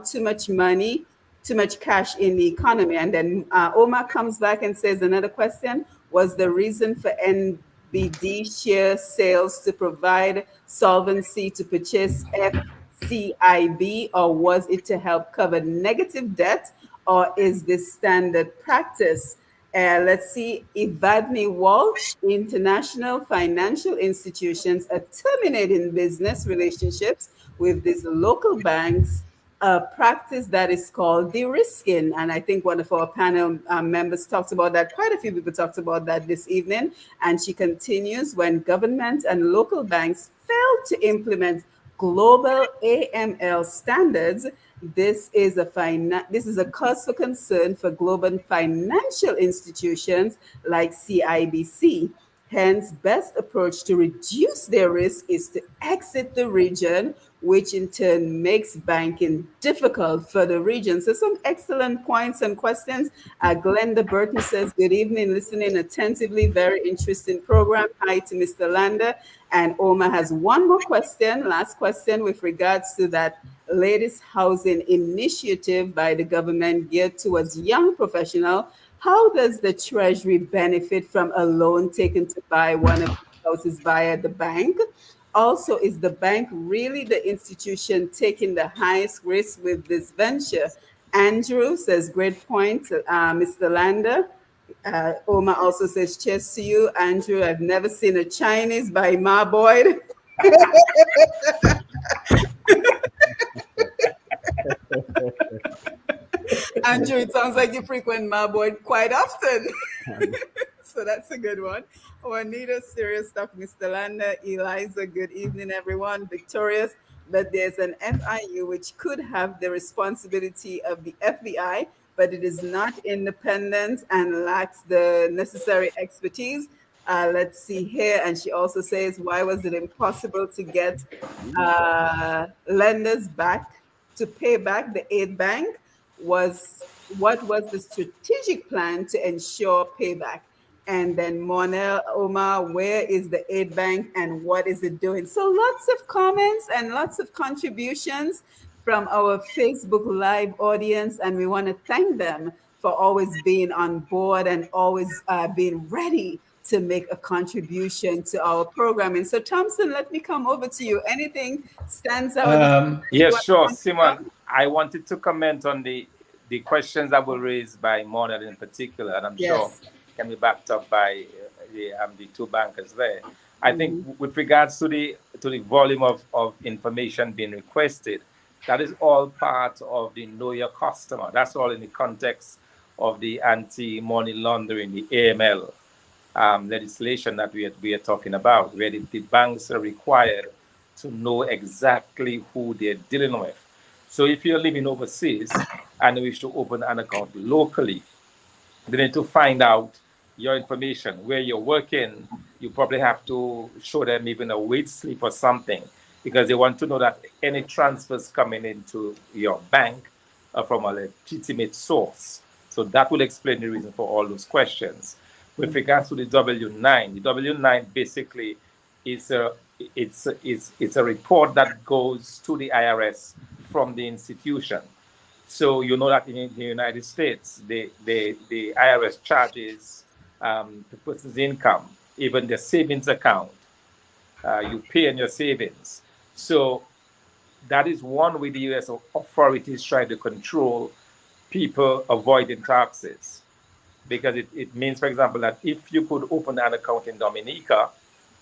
too much money too much cash in the economy. And then Omar comes back and says another question was the reason for NBD share sales to provide solvency to purchase FCIB, or was it to help cover negative debt, or is this standard practice? Let's see, Evadne Walsh, international financial institutions are terminating business relationships with these local banks, a practice that is called de-risking. And I think one of our panel members talked about that. Quite a few people talked about that this evening. And she continues, when government and local banks fail to implement global AML standards, this is a cause for concern for global financial institutions like CIBC. Hence, best approach to reduce their risk is to exit the region, which in turn makes banking difficult for the region. So some excellent points and questions. Glenda Burton says, good evening, listening attentively, very interesting program. Hi to Mr. Lander. And Omar has one more question, last question with regards to that latest housing initiative by the government geared towards young professionals. How does the Treasury benefit from a loan taken to buy one of the houses via the bank? Also, is the bank really the institution taking the highest risk with this venture? Andrew says, great point, Mr. Lander. Omar also says, cheers to you, Andrew. I've never seen a Chinese by Ma Boyd. Andrew, it sounds like you frequent Marboard quite often. So that's a good one. Juanita, serious stuff. Mr. Lander, Eliza, good evening, everyone. Victorious, but there's an FIU which could have the responsibility of the FBI, but it is not independent and lacks the necessary expertise. Let's see here. And she also says, why was it impossible to get lenders back to pay back the aid bank? What was the strategic plan to ensure payback? And then Monel, Omar, where is the aid bank and what is it doing? So lots of comments and lots of contributions from our Facebook Live audience, and we want to thank them for always being on board and always being ready to make a contribution to our programming. So Thomson, let me come over to you. Anything stands out? Yes, sure, Simone. I wanted to comment on the questions that were raised by Ronald in particular, and I'm sure can be backed up by the two bankers there. I think with regards to the volume of information being requested, that is all part of the Know Your Customer. That's all in the context of the anti-money laundering, the AML legislation that we are talking about, where the banks are required to know exactly who they're dealing with. So if you're living overseas and you wish to open an account locally, they need to find out your information, where you're working. You probably have to show them even a wage slip or something, because they want to know that any transfers coming into your bank are from a legitimate source. So that will explain the reason for all those questions. With regards to the W-9, the W-9 basically is a report that goes to the IRS from the institution. So you know that in the United States, the IRS charges the person's income, even their savings account. You pay in your savings. So that is one way the U.S. authorities try to control people avoiding taxes. Because it means, for example, that if you could open an account in Dominica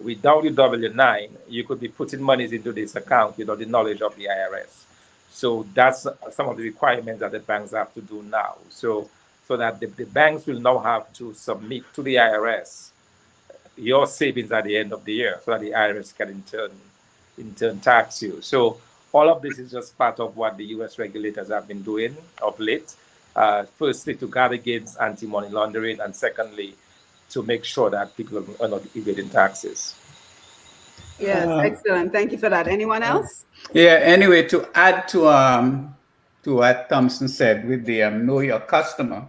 without the W-9, you could be putting monies into this account without the knowledge of the IRS. So that's some of the requirements that the banks have to do now. So that the banks will now have to submit to the IRS your savings at the end of the year, so that the IRS can in turn tax you. So all of this is just part of what the U.S. regulators have been doing of late. Firstly, to guard against anti-money laundering, and secondly, to make sure that people are not evading taxes. Yes, excellent. Thank you for that. Anyone else? Yeah, anyway, to add to what Thomson said with the Know Your Customer,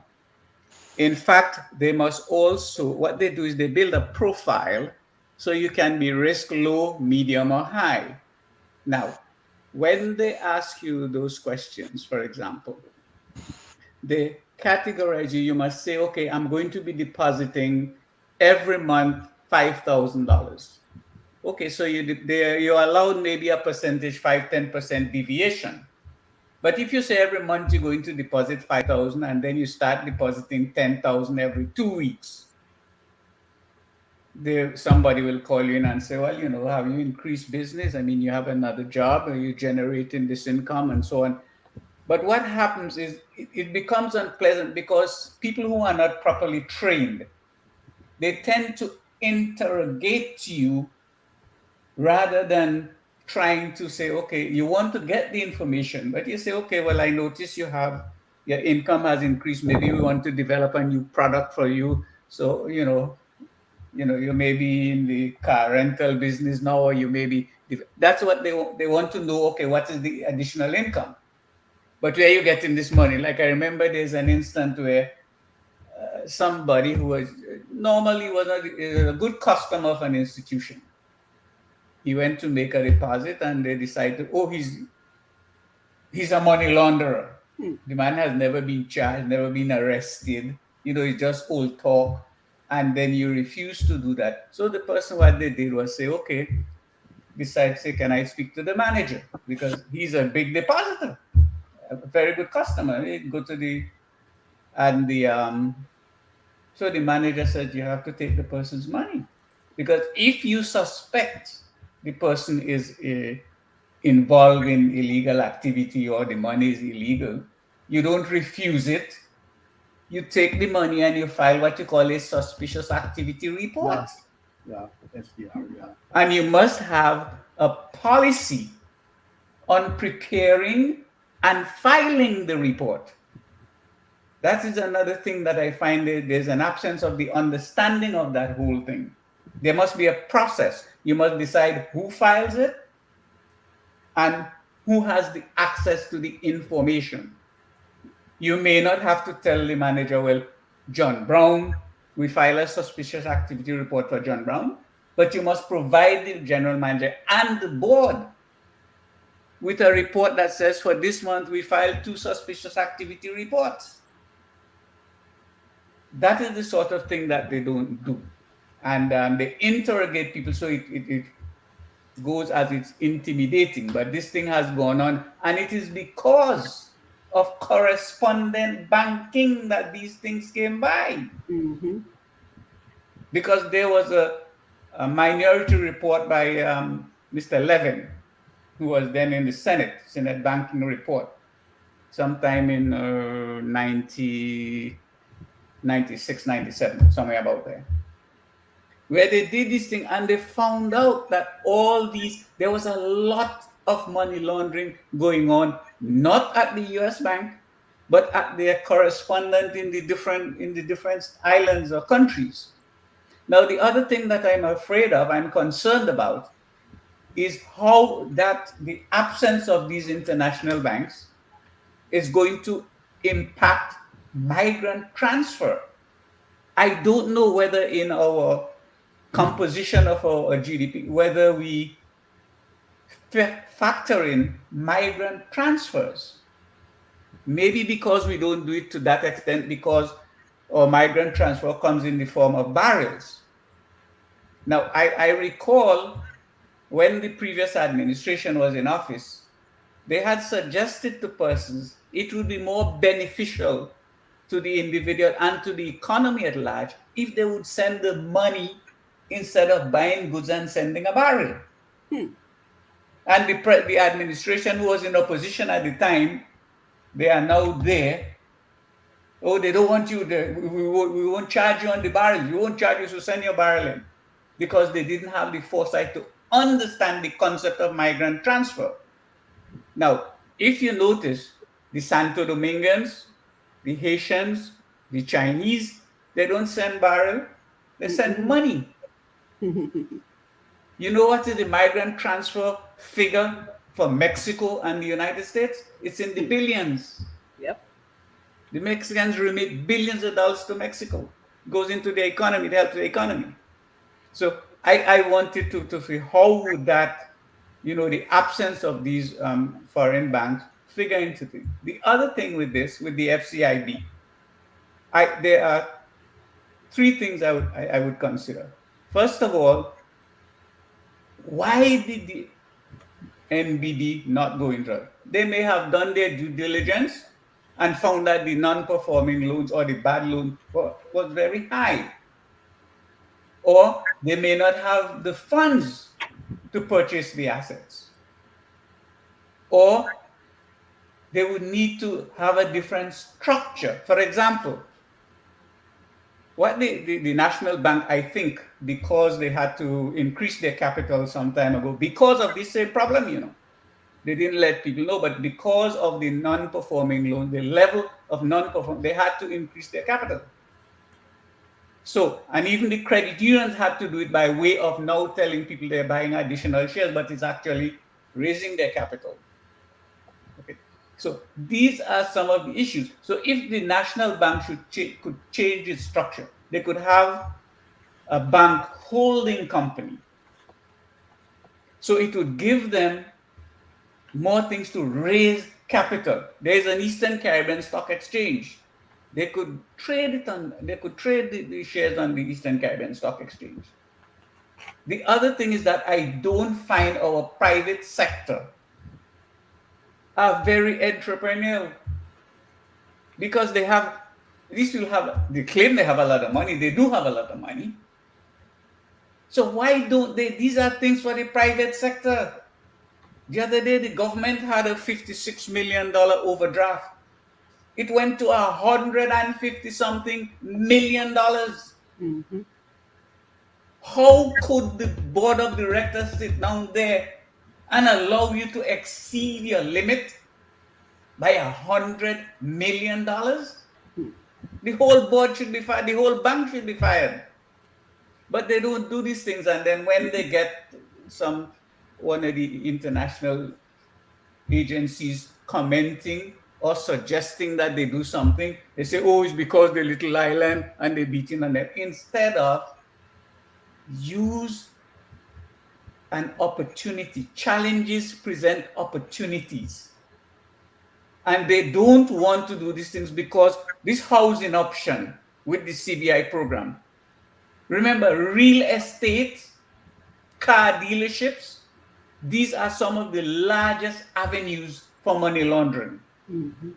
in fact, they must also, what they do is they build a profile so you can be risk low, medium, or high. Now, when they ask you those questions, for example, they categorize you. You must say, okay, I'm going to be depositing every month $5,000. Okay, so you're allowed maybe a percentage, 5-10% deviation. But if you say every month you're going to deposit 5,000 and then you start depositing 10,000 every 2 weeks, somebody will call you in and say, well, have you increased business? I mean, you have another job, or you're generating this income and so on. But what happens is it becomes unpleasant because people who are not properly trained, they tend to interrogate you rather than trying to say, okay, you want to get the information, but you say, okay, well, I notice your income has increased. Maybe we want to develop a new product for you. So, you may be in the car rental business now, or you may be, that's what they want to know. Okay, what is the additional income? But where are you getting this money? Like I remember there's an instant where somebody who was normally was a good customer of an institution. He went to make a deposit and they decided, oh, he's a money launderer. The man has never been charged, never been arrested. It's just old talk. And then you refuse to do that. So the person, what they did was say, okay, besides say, can I speak to the manager? Because he's a big depositor, a very good customer. Go to so the manager said, you have to take the person's money. Because if you suspect the person is involved in illegal activity or the money is illegal, you don't refuse it. You take the money and you file what you call a suspicious activity report. Yeah, SDR, yeah. And you must have a policy on preparing and filing the report. That is another thing that I find there's an absence of the understanding of that whole thing. There must be a process. You must decide who files it and who has the access to the information. You may not have to tell the manager, well, John Brown, we file a suspicious activity report for John Brown, but you must provide the general manager and the board with a report that says for this month we filed 2 suspicious activity reports. That is the sort of thing that they don't do. And they interrogate people, so it goes as it's intimidating. But this thing has gone on, and it is because of correspondent banking that these things came by. Mm-hmm. Because there was a minority report by Mr. Levin, who was then in the Senate banking report, sometime in 96, 97, somewhere about there, where they did this thing and they found out that there was a lot of money laundering going on, not at the US bank, but at their correspondent in the different islands or countries. Now, the other thing that I'm concerned about, is how that the absence of these international banks is going to impact migrant transfer. I don't know whether in our composition of our GDP, whether we factor in migrant transfers. Maybe because we don't do it to that extent, because our migrant transfer comes in the form of barrels. Now, I recall when the previous administration was in office, they had suggested to persons it would be more beneficial to the individual and to the economy at large if they would send the money instead of buying goods and sending a barrel. And the administration who was in opposition at the time, they are now there. Oh, they don't want you there. We won't charge you on the barrel. We won't charge you to send your barrel in, because they didn't have the foresight to understand the concept of migrant transfer. Now, if you notice, the Santo Domingans, the Haitians, the Chinese, they don't send barrel, they send money. You know what is the migrant transfer figure for Mexico and the United States? It's in the billions. Yep. The Mexicans remit billions of dollars to Mexico. It goes into the economy, it helps the economy. So I wanted to see how would that, the absence of these foreign banks figure into things. The other thing with this, with the FCIB, there are three things I would consider. First of all, why did the NBD not go into it? They may have done their due diligence and found that the non-performing loans or the bad loan was very high. Or they may not have the funds to purchase the assets. Or they would need to have a different structure. For example, what the National Bank, I think, because they had to increase their capital some time ago, because of this same problem, they didn't let people know, but because of the non-performing loan, the level of non-performing, they had to increase their capital. So, and even the credit unions had to do it by way of now telling people they're buying additional shares, but it's actually raising their capital. Okay. So these are some of the issues. So if the National Bank could change its structure, they could have a bank holding company. So it would give them more things to raise capital. There's an Eastern Caribbean Stock Exchange. They could trade the shares on the Eastern Caribbean Stock Exchange. The other thing is that I don't find our private sector are very entrepreneurial, because they claim they have a lot of money. They do have a lot of money. So why don't they? These are things for the private sector. The other day, the government had a $56 million overdraft. It went to $150-something million. Mm-hmm. How could the board of directors sit down there and allow you to exceed your limit by $100 million? The whole board should be fired. The whole bank should be fired. But they don't do these things. And then when they get one of the international agencies commenting or suggesting that they do something, they say, oh, it's because they're little island and they're beating on them. Instead of use an opportunity. Challenges present opportunities. And they don't want to do these things because this housing option with the CBI program. Remember, real estate, car dealerships, these are some of the largest avenues for money laundering. Mm-hmm.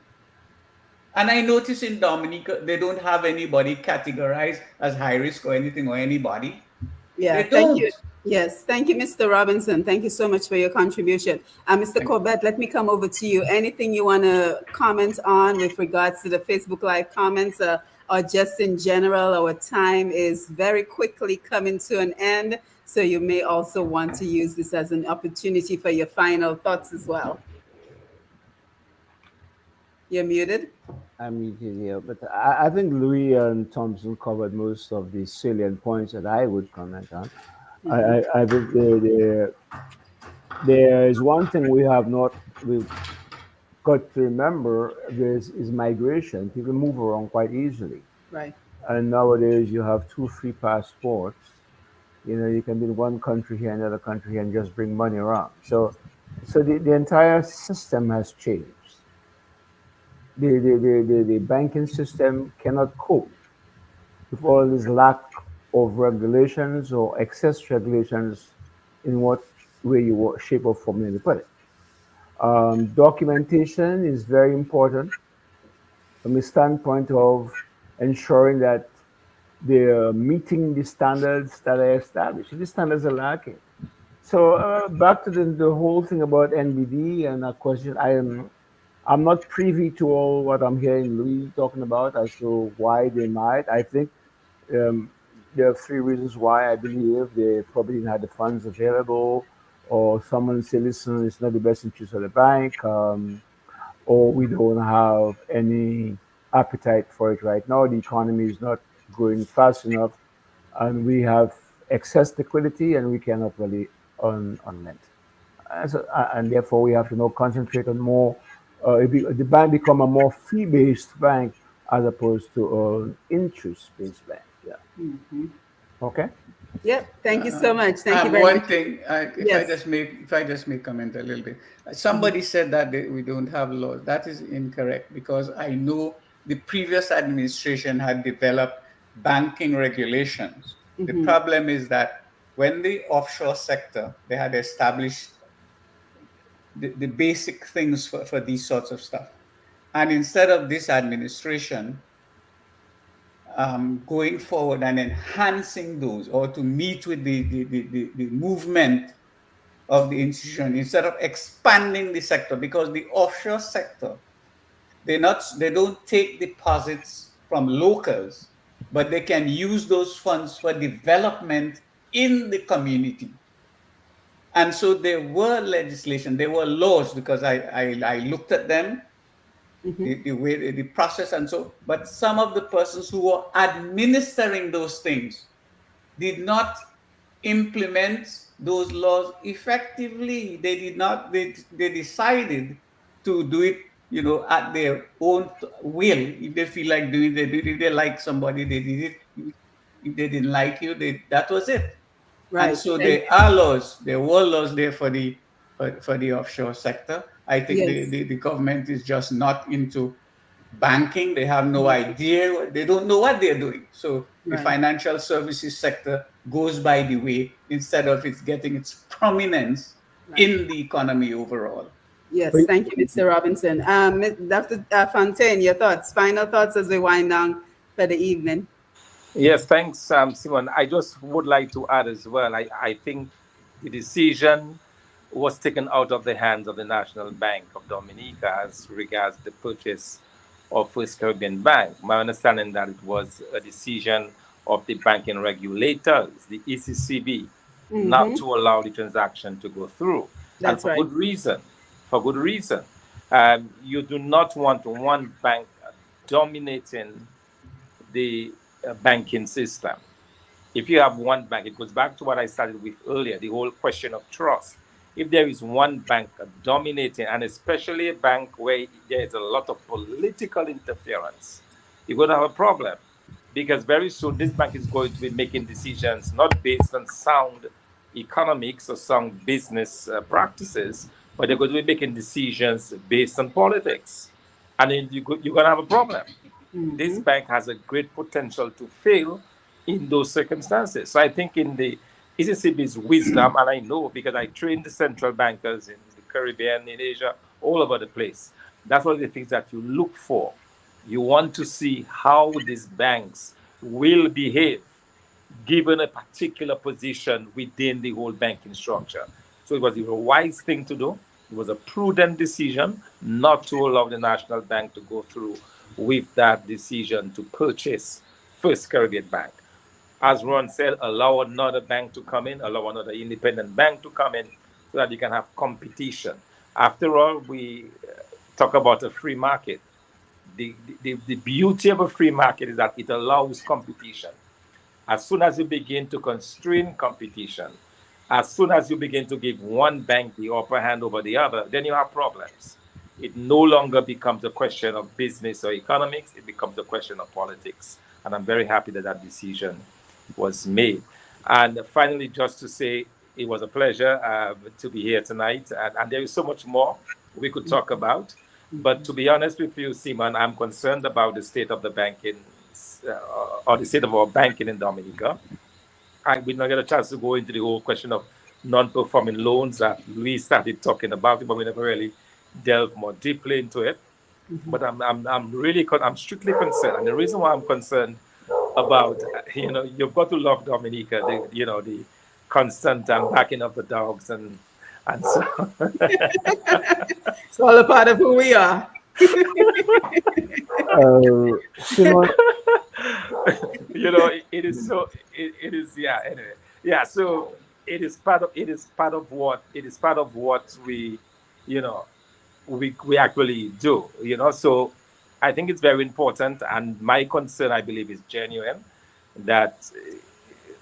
And I notice in Dominica, they don't have anybody categorized as high risk or anything or anybody. Yeah, thank you. Yes, thank you, Mr. Robinson. Thank you so much for your contribution. Mr. Corbett, let me come over to you. Anything you want to comment on with regards to the Facebook Live comments or just in general? Our time is very quickly coming to an end, so you may also want to use this as an opportunity for your final thoughts as well. You're muted. I'm muted here, but I think Louis and Thomson covered most of the salient points that I would comment on. Mm-hmm. I think there is one thing we've got to remember is migration. People move around quite easily. Right. And nowadays you have 2 free passports. You can be in one country here, another country here, and just bring money around. So the entire system has changed. The banking system cannot cope with all this lack of regulations or excess regulations in what way shape or form you put it. Documentation is very important from the standpoint of ensuring that they're meeting the standards that are established. These standards are lacking. So back to the whole thing about NBD and a question, I'm not privy to all what I'm hearing Louis talking about as to why they might. I think there are 3 reasons why. I believe they probably didn't have the funds available, or someone say, listen, it's not the best interest of the bank, or we don't have any appetite for it right now. The economy is not growing fast enough, and we have excess liquidity, and we cannot really unlend. And therefore, we have to now concentrate on more. The bank become a more fee-based bank as opposed to an interest-based bank. Yeah. Mm-hmm. Okay. Yep. Thank you so much. Thank you And very one much. thing, Yes. if I just may comment a little bit, somebody said that we don't have laws. That is incorrect, because I know the previous administration had developed banking regulations. The problem is that when the offshore sector, they had established the basic things for these sorts of stuff. And instead of this administration going forward and enhancing those, or to meet with the movement of the institution, instead of expanding the sector, because the offshore sector, they don't take deposits from locals, but they can use those funds for development in the community. And so there were legislation, there were laws, because I looked at them, the way the process, and so, but some of the persons who were administering those things did not implement those laws effectively. They did not. They decided to do it, at their own will. If they feel like doing it, they did it. If they like somebody, they did it. If they didn't like you, that was it. And Right. so Thank there are laws. There were laws there for the offshore sector. I think Yes. the government is just not into banking. They have no idea. They don't know what they're doing. So the Right. financial services sector goes by the way, instead of it's getting its prominence Right. in the economy overall. Yes. Thank you, Mr. Robinson. Dr. Fontaine, your thoughts, final thoughts as we wind down for the evening. Yes, thanks, Simon. I just would like to add as well. I think the decision was taken out of the hands of the National Bank of Dominica as regards the purchase of First Caribbean Bank. My understanding that it was a decision of the banking regulators, the ECCB, not to allow the transaction to go through, and That's for right. good reason. For good reason, you do not want one bank dominating the banking system. If you have one bank, it goes back to what I started with earlier, the whole question of trust. If there is one bank dominating, and especially a bank where there is a lot of political interference, you're going to have a problem, because very soon this bank is going to be making decisions not based on sound economics or sound business practices, but they're going to be making decisions based on politics. And then you're going to have a problem. This bank has a great potential to fail in those circumstances. So I think in the ECCB's wisdom, and I know because I train the central bankers in the Caribbean, in Asia, all over the place. That's one of the things that you look for. You want to see how these banks will behave given a particular position within the whole banking structure. So it was a wise thing to do. It was a prudent decision not to allow the National Bank to go through with that decision to purchase First Caribbean Bank. As Ron said, allow another bank to come in, allow another independent bank to come in so that you can have competition. After all, we talk about a free market. The beauty of a free market is that it allows competition. As soon as you begin to constrain competition, as soon as you begin to give one bank the upper hand over the other, then you have problems. It no longer becomes a question of business or economics, it becomes a question of politics. And I'm very happy that that decision was made. And finally, just to say, it was a pleasure to be here tonight. And there is so much more we could talk about. But to be honest with you, Simon, I'm concerned about the state of the banking or the state of our banking in Dominica. I did not get a chance to go into the whole question of non-performing loans that we started talking about, but we never really delved more deeply into it. But I'm strictly concerned, and the reason why I'm concerned about, you've got to love Dominica, the constant backing of the dogs and so It's all a part of who we are. Simon, it is so it is, yeah, anyway, yeah, so it is part of what we you know we actually do, so I think it's very important, and my concern, I believe, is genuine, that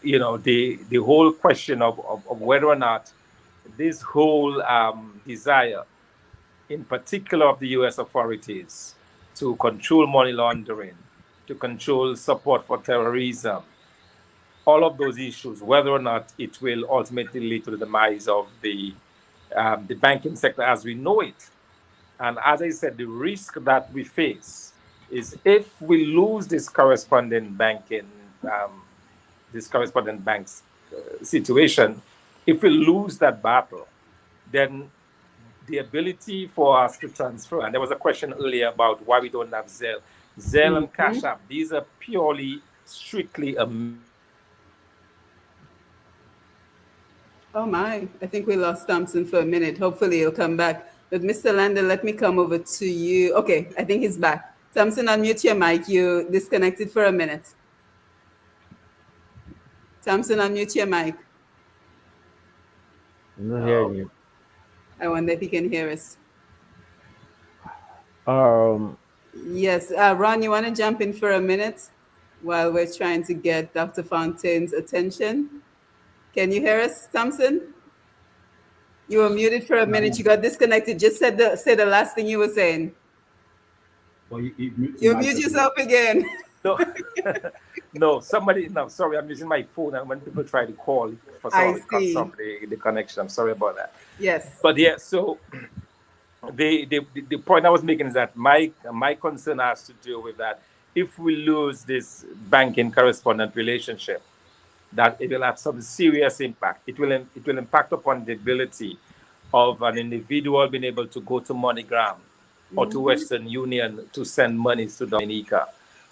the whole question of whether or not this whole desire, in particular of the US authorities, to control money laundering, to control support for terrorism, all of those issues, whether or not it will ultimately lead to the demise of the banking sector as we know it. And as I said, the risk that we face is if we lose this correspondent banks situation, if we lose that battle, then the ability for us to transfer, and there was a question earlier about why we don't have Zelle and Cash App. These are purely, strictly a. Oh my, I think we lost Thomson for a minute. Hopefully he'll come back. But Mr. Lander, let me come over to you. Okay, I think he's back. Thomson, unmute your mic. You disconnected for a minute. Thomson, unmute your mic. I'm not hearing you. I wonder if he can hear us. Yes, Ron, you want to jump in for a minute while we're trying to get Dr. Fontaine's attention? Can you hear us, Thomson? You were muted for a minute. You got disconnected. Just say the last thing you were saying. Well, you mute yourself again. No, no, sorry, I'm using my phone, and when people try to call, for some it cuts off the connection. I'm sorry about that. Yes. But yeah, so the point I was making is that my concern has to do with that if we lose this banking correspondent relationship, that it will have some serious impact. It will impact upon the ability of an individual being able to go to MoneyGram or to Western Union to send monies to Dominica.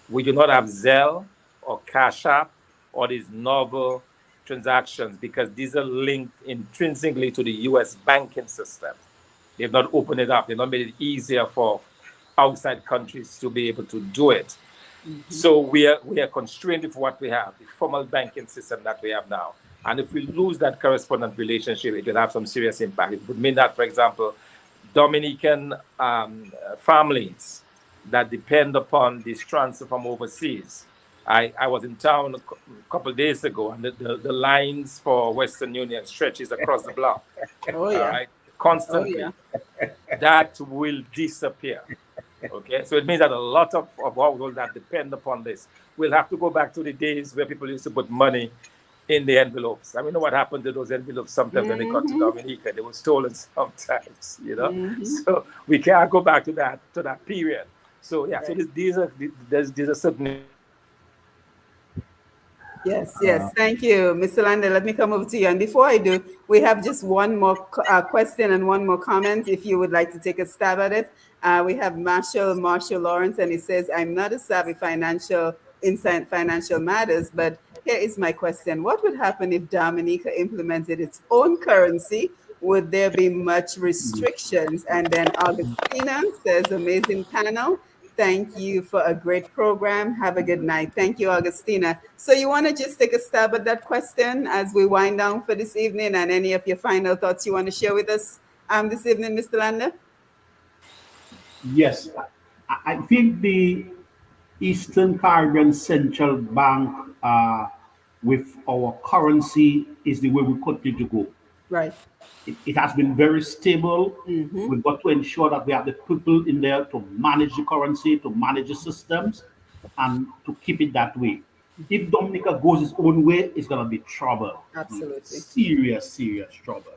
We do not have Zelle or Cash App or these novel transactions because these are linked intrinsically to the U.S. banking system. They've not opened it up. They've not made it easier for outside countries to be able to do it. So we are constrained with what we have, the formal banking system that we have now. And if we lose that correspondent relationship, it will have some serious impact. It would mean that, for example, Dominican families that depend upon this transfer from overseas. I was in town a couple of days ago, and the lines for Western Union stretches across the block. Oh, yeah. All right, constantly. Oh, yeah. That will disappear. Okay, so it means that a lot of households that depend upon this will have to go back to the days where people used to put money in the envelopes. I mean, you know what happened to those envelopes sometimes when they got to Dominica? They were stolen sometimes, you know. So we can't go back to that period. So yeah, so these are certain. Yes. Thank you, Mr. Lander. Let me come over to you. And before I do, we have just one more question and one more comment. If you would like to take a stab at it, we have Marshall Lawrence, and he says, "I'm not a savvy financial matters, but here is my question: what would happen if Dominica implemented its own currency? Would there be much restrictions?" And then Augustina says, "Amazing panel. Thank you for a great program. Have a good night." Thank you, Augustina. So you want to just take a stab at that question as we wind down for this evening, and any of your final thoughts you want to share with us this evening, Mr. Lander? Yes, I think the Eastern Caribbean Central Bank with our currency is the way we continue to go. Right. It has been very stable. We've got to ensure that we have the people in there to manage the currency, to manage the systems, and to keep it that way. If Dominica goes its own way, it's going to be trouble. Absolutely. Serious trouble.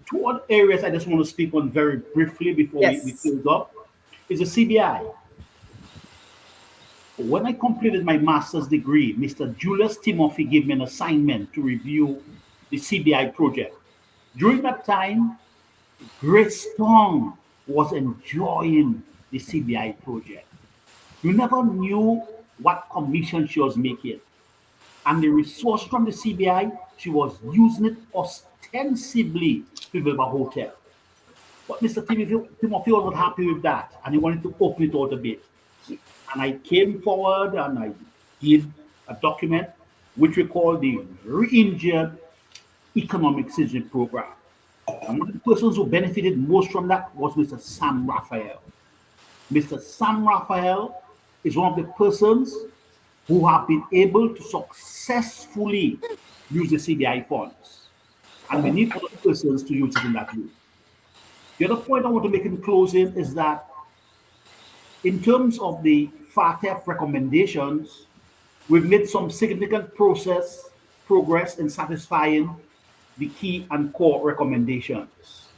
Two other areas I just want to speak on very briefly before we close up is the CBI. When I completed my master's degree, Mr. Julius Timothy gave me an assignment to review the CBI project. During that time, Greystone was enjoying the CBI project. You never knew what commission she was making. And the resource from the CBI, she was using it ostensibly to build a hotel. But Mr. Timothy was not happy with that, and he wanted to open it out a bit. And I came forward and I did a document which we call the Re-Engineered Economic Synergy Program. And one of the persons who benefited most from that was Mr. Sam Raphael. Mr. Sam Raphael is one of the persons who have been able to successfully use the CBI funds. And we need other persons to use it in that way. The other point I want to make in closing is that in terms of the FATF recommendations, We've made some significant progress in satisfying the key and core recommendations.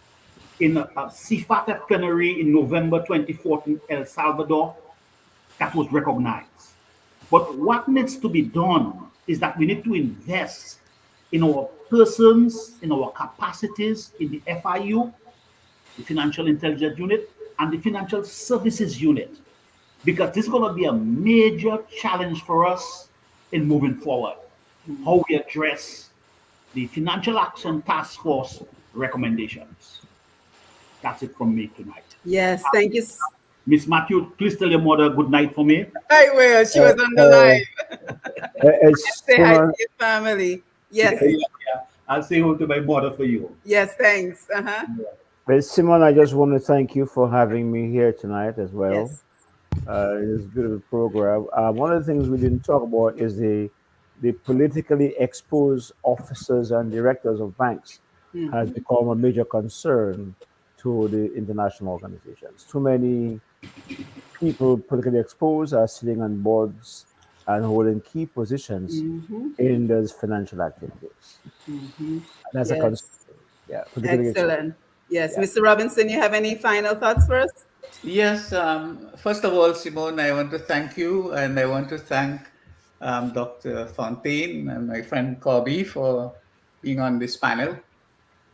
In a CFATF plenary in November 2014, El Salvador, that was recognized. But what needs to be done is that we need to invest in our persons, in our capacities, in the FIU, the Financial Intelligence Unit, and the Financial Services Unit, because this is going to be a major challenge for us in moving forward. How we address the Financial Action Task Force recommendations. That's it from me tonight. Yes, thank you. Miss Matthew, please tell your mother good night for me. I will. She was on the live. Say hi Simone, to your family. Yes. Yeah. I'll say hello to my mother for you. Yes, thanks. Simone, I just want to thank you for having me here tonight as well. Yes. It's a bit of a program. One of the things we didn't talk about is the politically exposed officers and directors of banks has become a major concern to the international organizations. Too many people politically exposed are sitting on boards and holding key positions in those financial activities. And that's a concern. Yeah, politically exposed. Excellent. Yes, Mr. Robinson, you have any final thoughts for us? Yes, first of all, Simone, I want to thank you, and I want to thank Dr. Fontaine and my friend Corbett for being on this panel.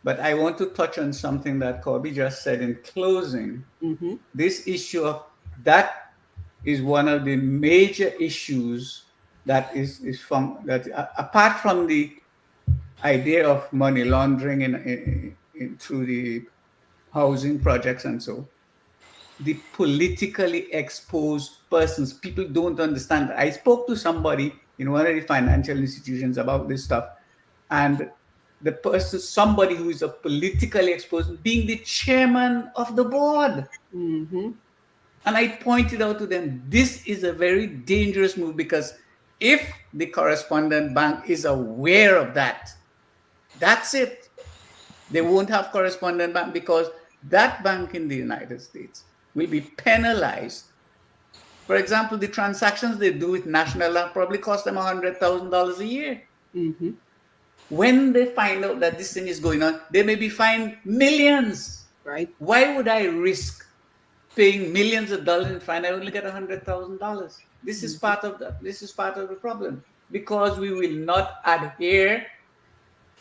But I want to touch on something that Corbett just said in closing. This issue of that is one of the major issues that is from that apart from the idea of money laundering in through the housing projects and so. The politically exposed persons, people don't understand. I spoke to somebody in one of the financial institutions about this stuff, and the person, somebody who is a politically exposed, being the chairman of the board. And I pointed out to them, this is a very dangerous move, because if the correspondent bank is aware of that, that's it. They won't have correspondent bank, because that bank in the United States will be penalized. For example, the transactions they do with National probably cost them $100,000 a year. When they find out that this thing is going on, they may be fined millions. Right. Why would I risk paying millions of dollars in fine? I only get $100,000. This is part of that. This is part of the problem, because we will not adhere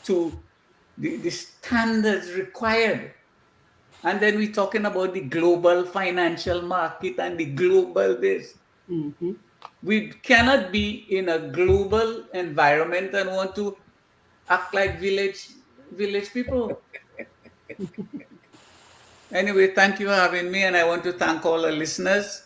to the standards required. And then we're talking about the global financial market and the global this. We cannot be in a global environment and want to act like village people. Anyway, thank you for having me, and I want to thank all the listeners.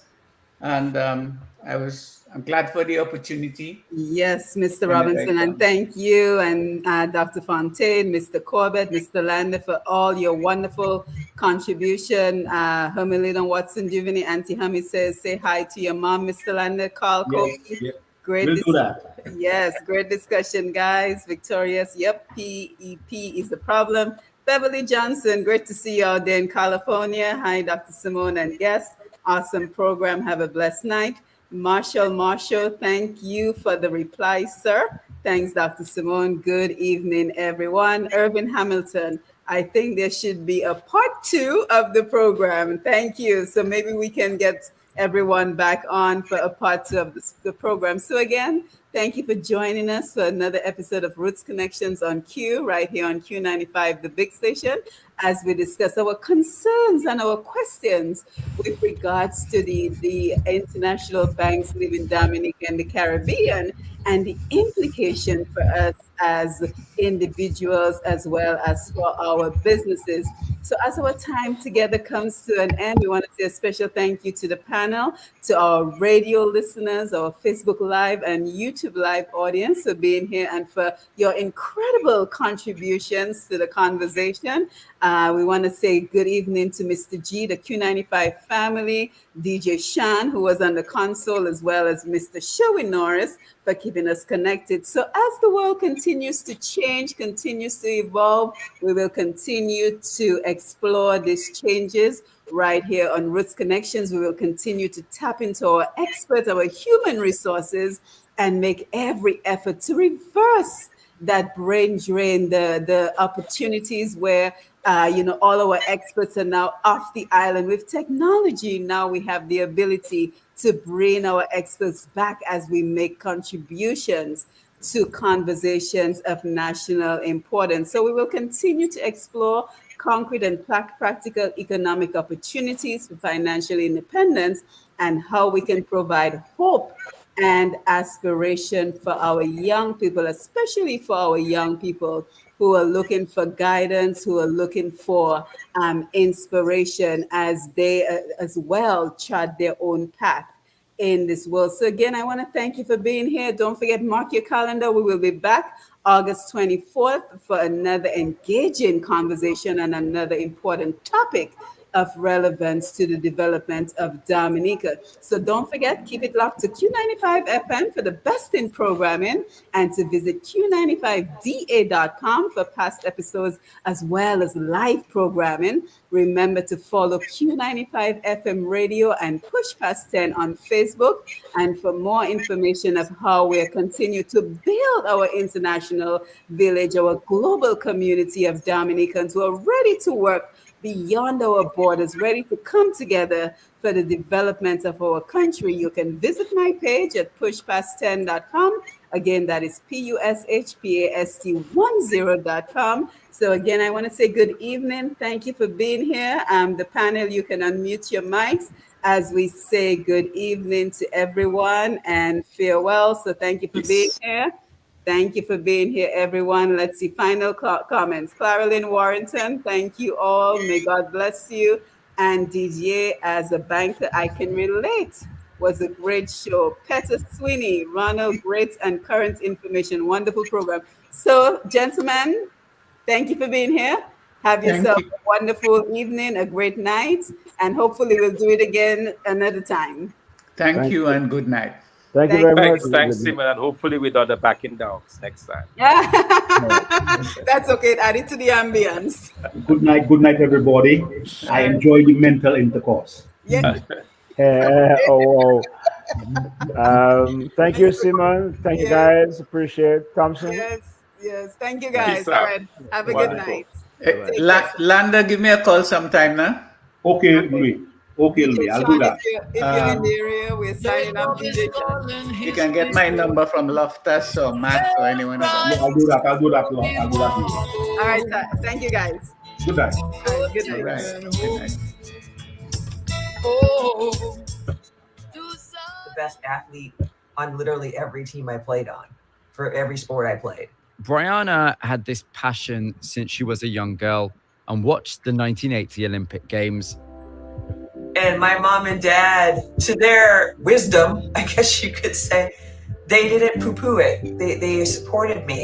And I'm glad for the opportunity. Yes, Mr. Robinson, and thank you, and Dr. Fontaine, Mr. Corbett, Mr. Lander, for all your wonderful contribution. Hermelina Watson Duvany, Auntie Hummy says, say hi to your mom, Mr. Lander. Carl Kofi. Great. We'll do that. Yes, great discussion, guys. Victorious. Yep, PEP is the problem. Beverly Johnson, great to see you out there in California. Hi, Dr. Simone and guests. Awesome program. Have a blessed night. Marshall, thank you for the reply, sir. Thanks, Dr. Simone. Good evening, everyone. Irvin Hamilton, I think there should be a part 2 of the program. Thank you. So maybe we can get everyone back on for a part 2 of the program. So again, thank you for joining us for another episode of Roots Connections on Q, right here on Q95, the big station, as we discuss our concerns and our questions with regards to the international banks living Dominica and the Caribbean, and the implication for us as individuals as well as for our businesses. So as our time together comes to an end, we want to say a special thank you to the panel, to our radio listeners, our Facebook Live and YouTube Live audience for being here and for your incredible contributions to the conversation. We want to say good evening to Mr. G, the Q95 family, DJ Shan, who was on the console, as well as Mr. Sherwin Norris for keeping us connected. So as the world continues to change, continues to evolve, we will continue to explore these changes right here on Roots Connections. We will continue to tap into our experts, our human resources, and make every effort to reverse that brain drain, the opportunities where all our experts are now off the island. With technology, now we have the ability to bring our experts back as we make contributions to conversations of national importance. So we will continue to explore concrete and practical economic opportunities for financial independence and how we can provide hope and aspiration for our young people, especially for our young people who are looking for guidance, who are looking for inspiration as they as well chart their own path in this world. So again, I want to thank you for being here. Don't forget, mark your calendar. We will be back August 24th for another engaging conversation and another important topic of relevance to the development of Dominica. So don't forget, keep it locked to Q95 FM for the best in programming and to visit Q95DA.com for past episodes as well as live programming. Remember to follow Q95 FM Radio and Push Past 10 on Facebook. And for more information of how we continue to build our international village, our global community of Dominicans who are ready to work beyond our borders, ready to come together for the development of our country, you can visit my page at pushpast10.com. Again, that is pushpast10.com. So again, I want to say good evening. Thank you for being here. The panel, you can unmute your mics as we say good evening to everyone and farewell. So thank you for being here. Thank you for being here, everyone. Let's see, final comments. Claralyn Warrington, thank you all. May God bless you. And Didier, as a banker, I can relate. Was a great show. Petter Sweeney, Ronald, great and current information. Wonderful program. So, gentlemen, thank you for being here. Have yourself a wonderful evening, a great night, and hopefully we'll do it again another time. Thank you and good night. Thank you very much. Thanks, Simone, and hopefully without the backing downs next time. That's okay. Add it to the ambience. Good night, everybody. I enjoy the mental intercourse. Yeah. Thank you, Simone. Thank you, guys. Appreciate it. Thomson. Yes. Thank you, guys. All right. Have a good night. Landa, give me a call sometime, now. Okay, Louis. Okay, Louis. I'll do that. If you're in the area, we're signing up. You can get my number from Loftus or Matt or anyone else. I'll do that. All right. Thank you, guys. Good night. Good night. Right. Good night. The best athlete on literally every team I played on, for every sport I played. Brianna had this passion since she was a young girl and watched the 1980 Olympic Games. And my mom and dad, to their wisdom, I guess you could say, they didn't poo-poo it. They supported me.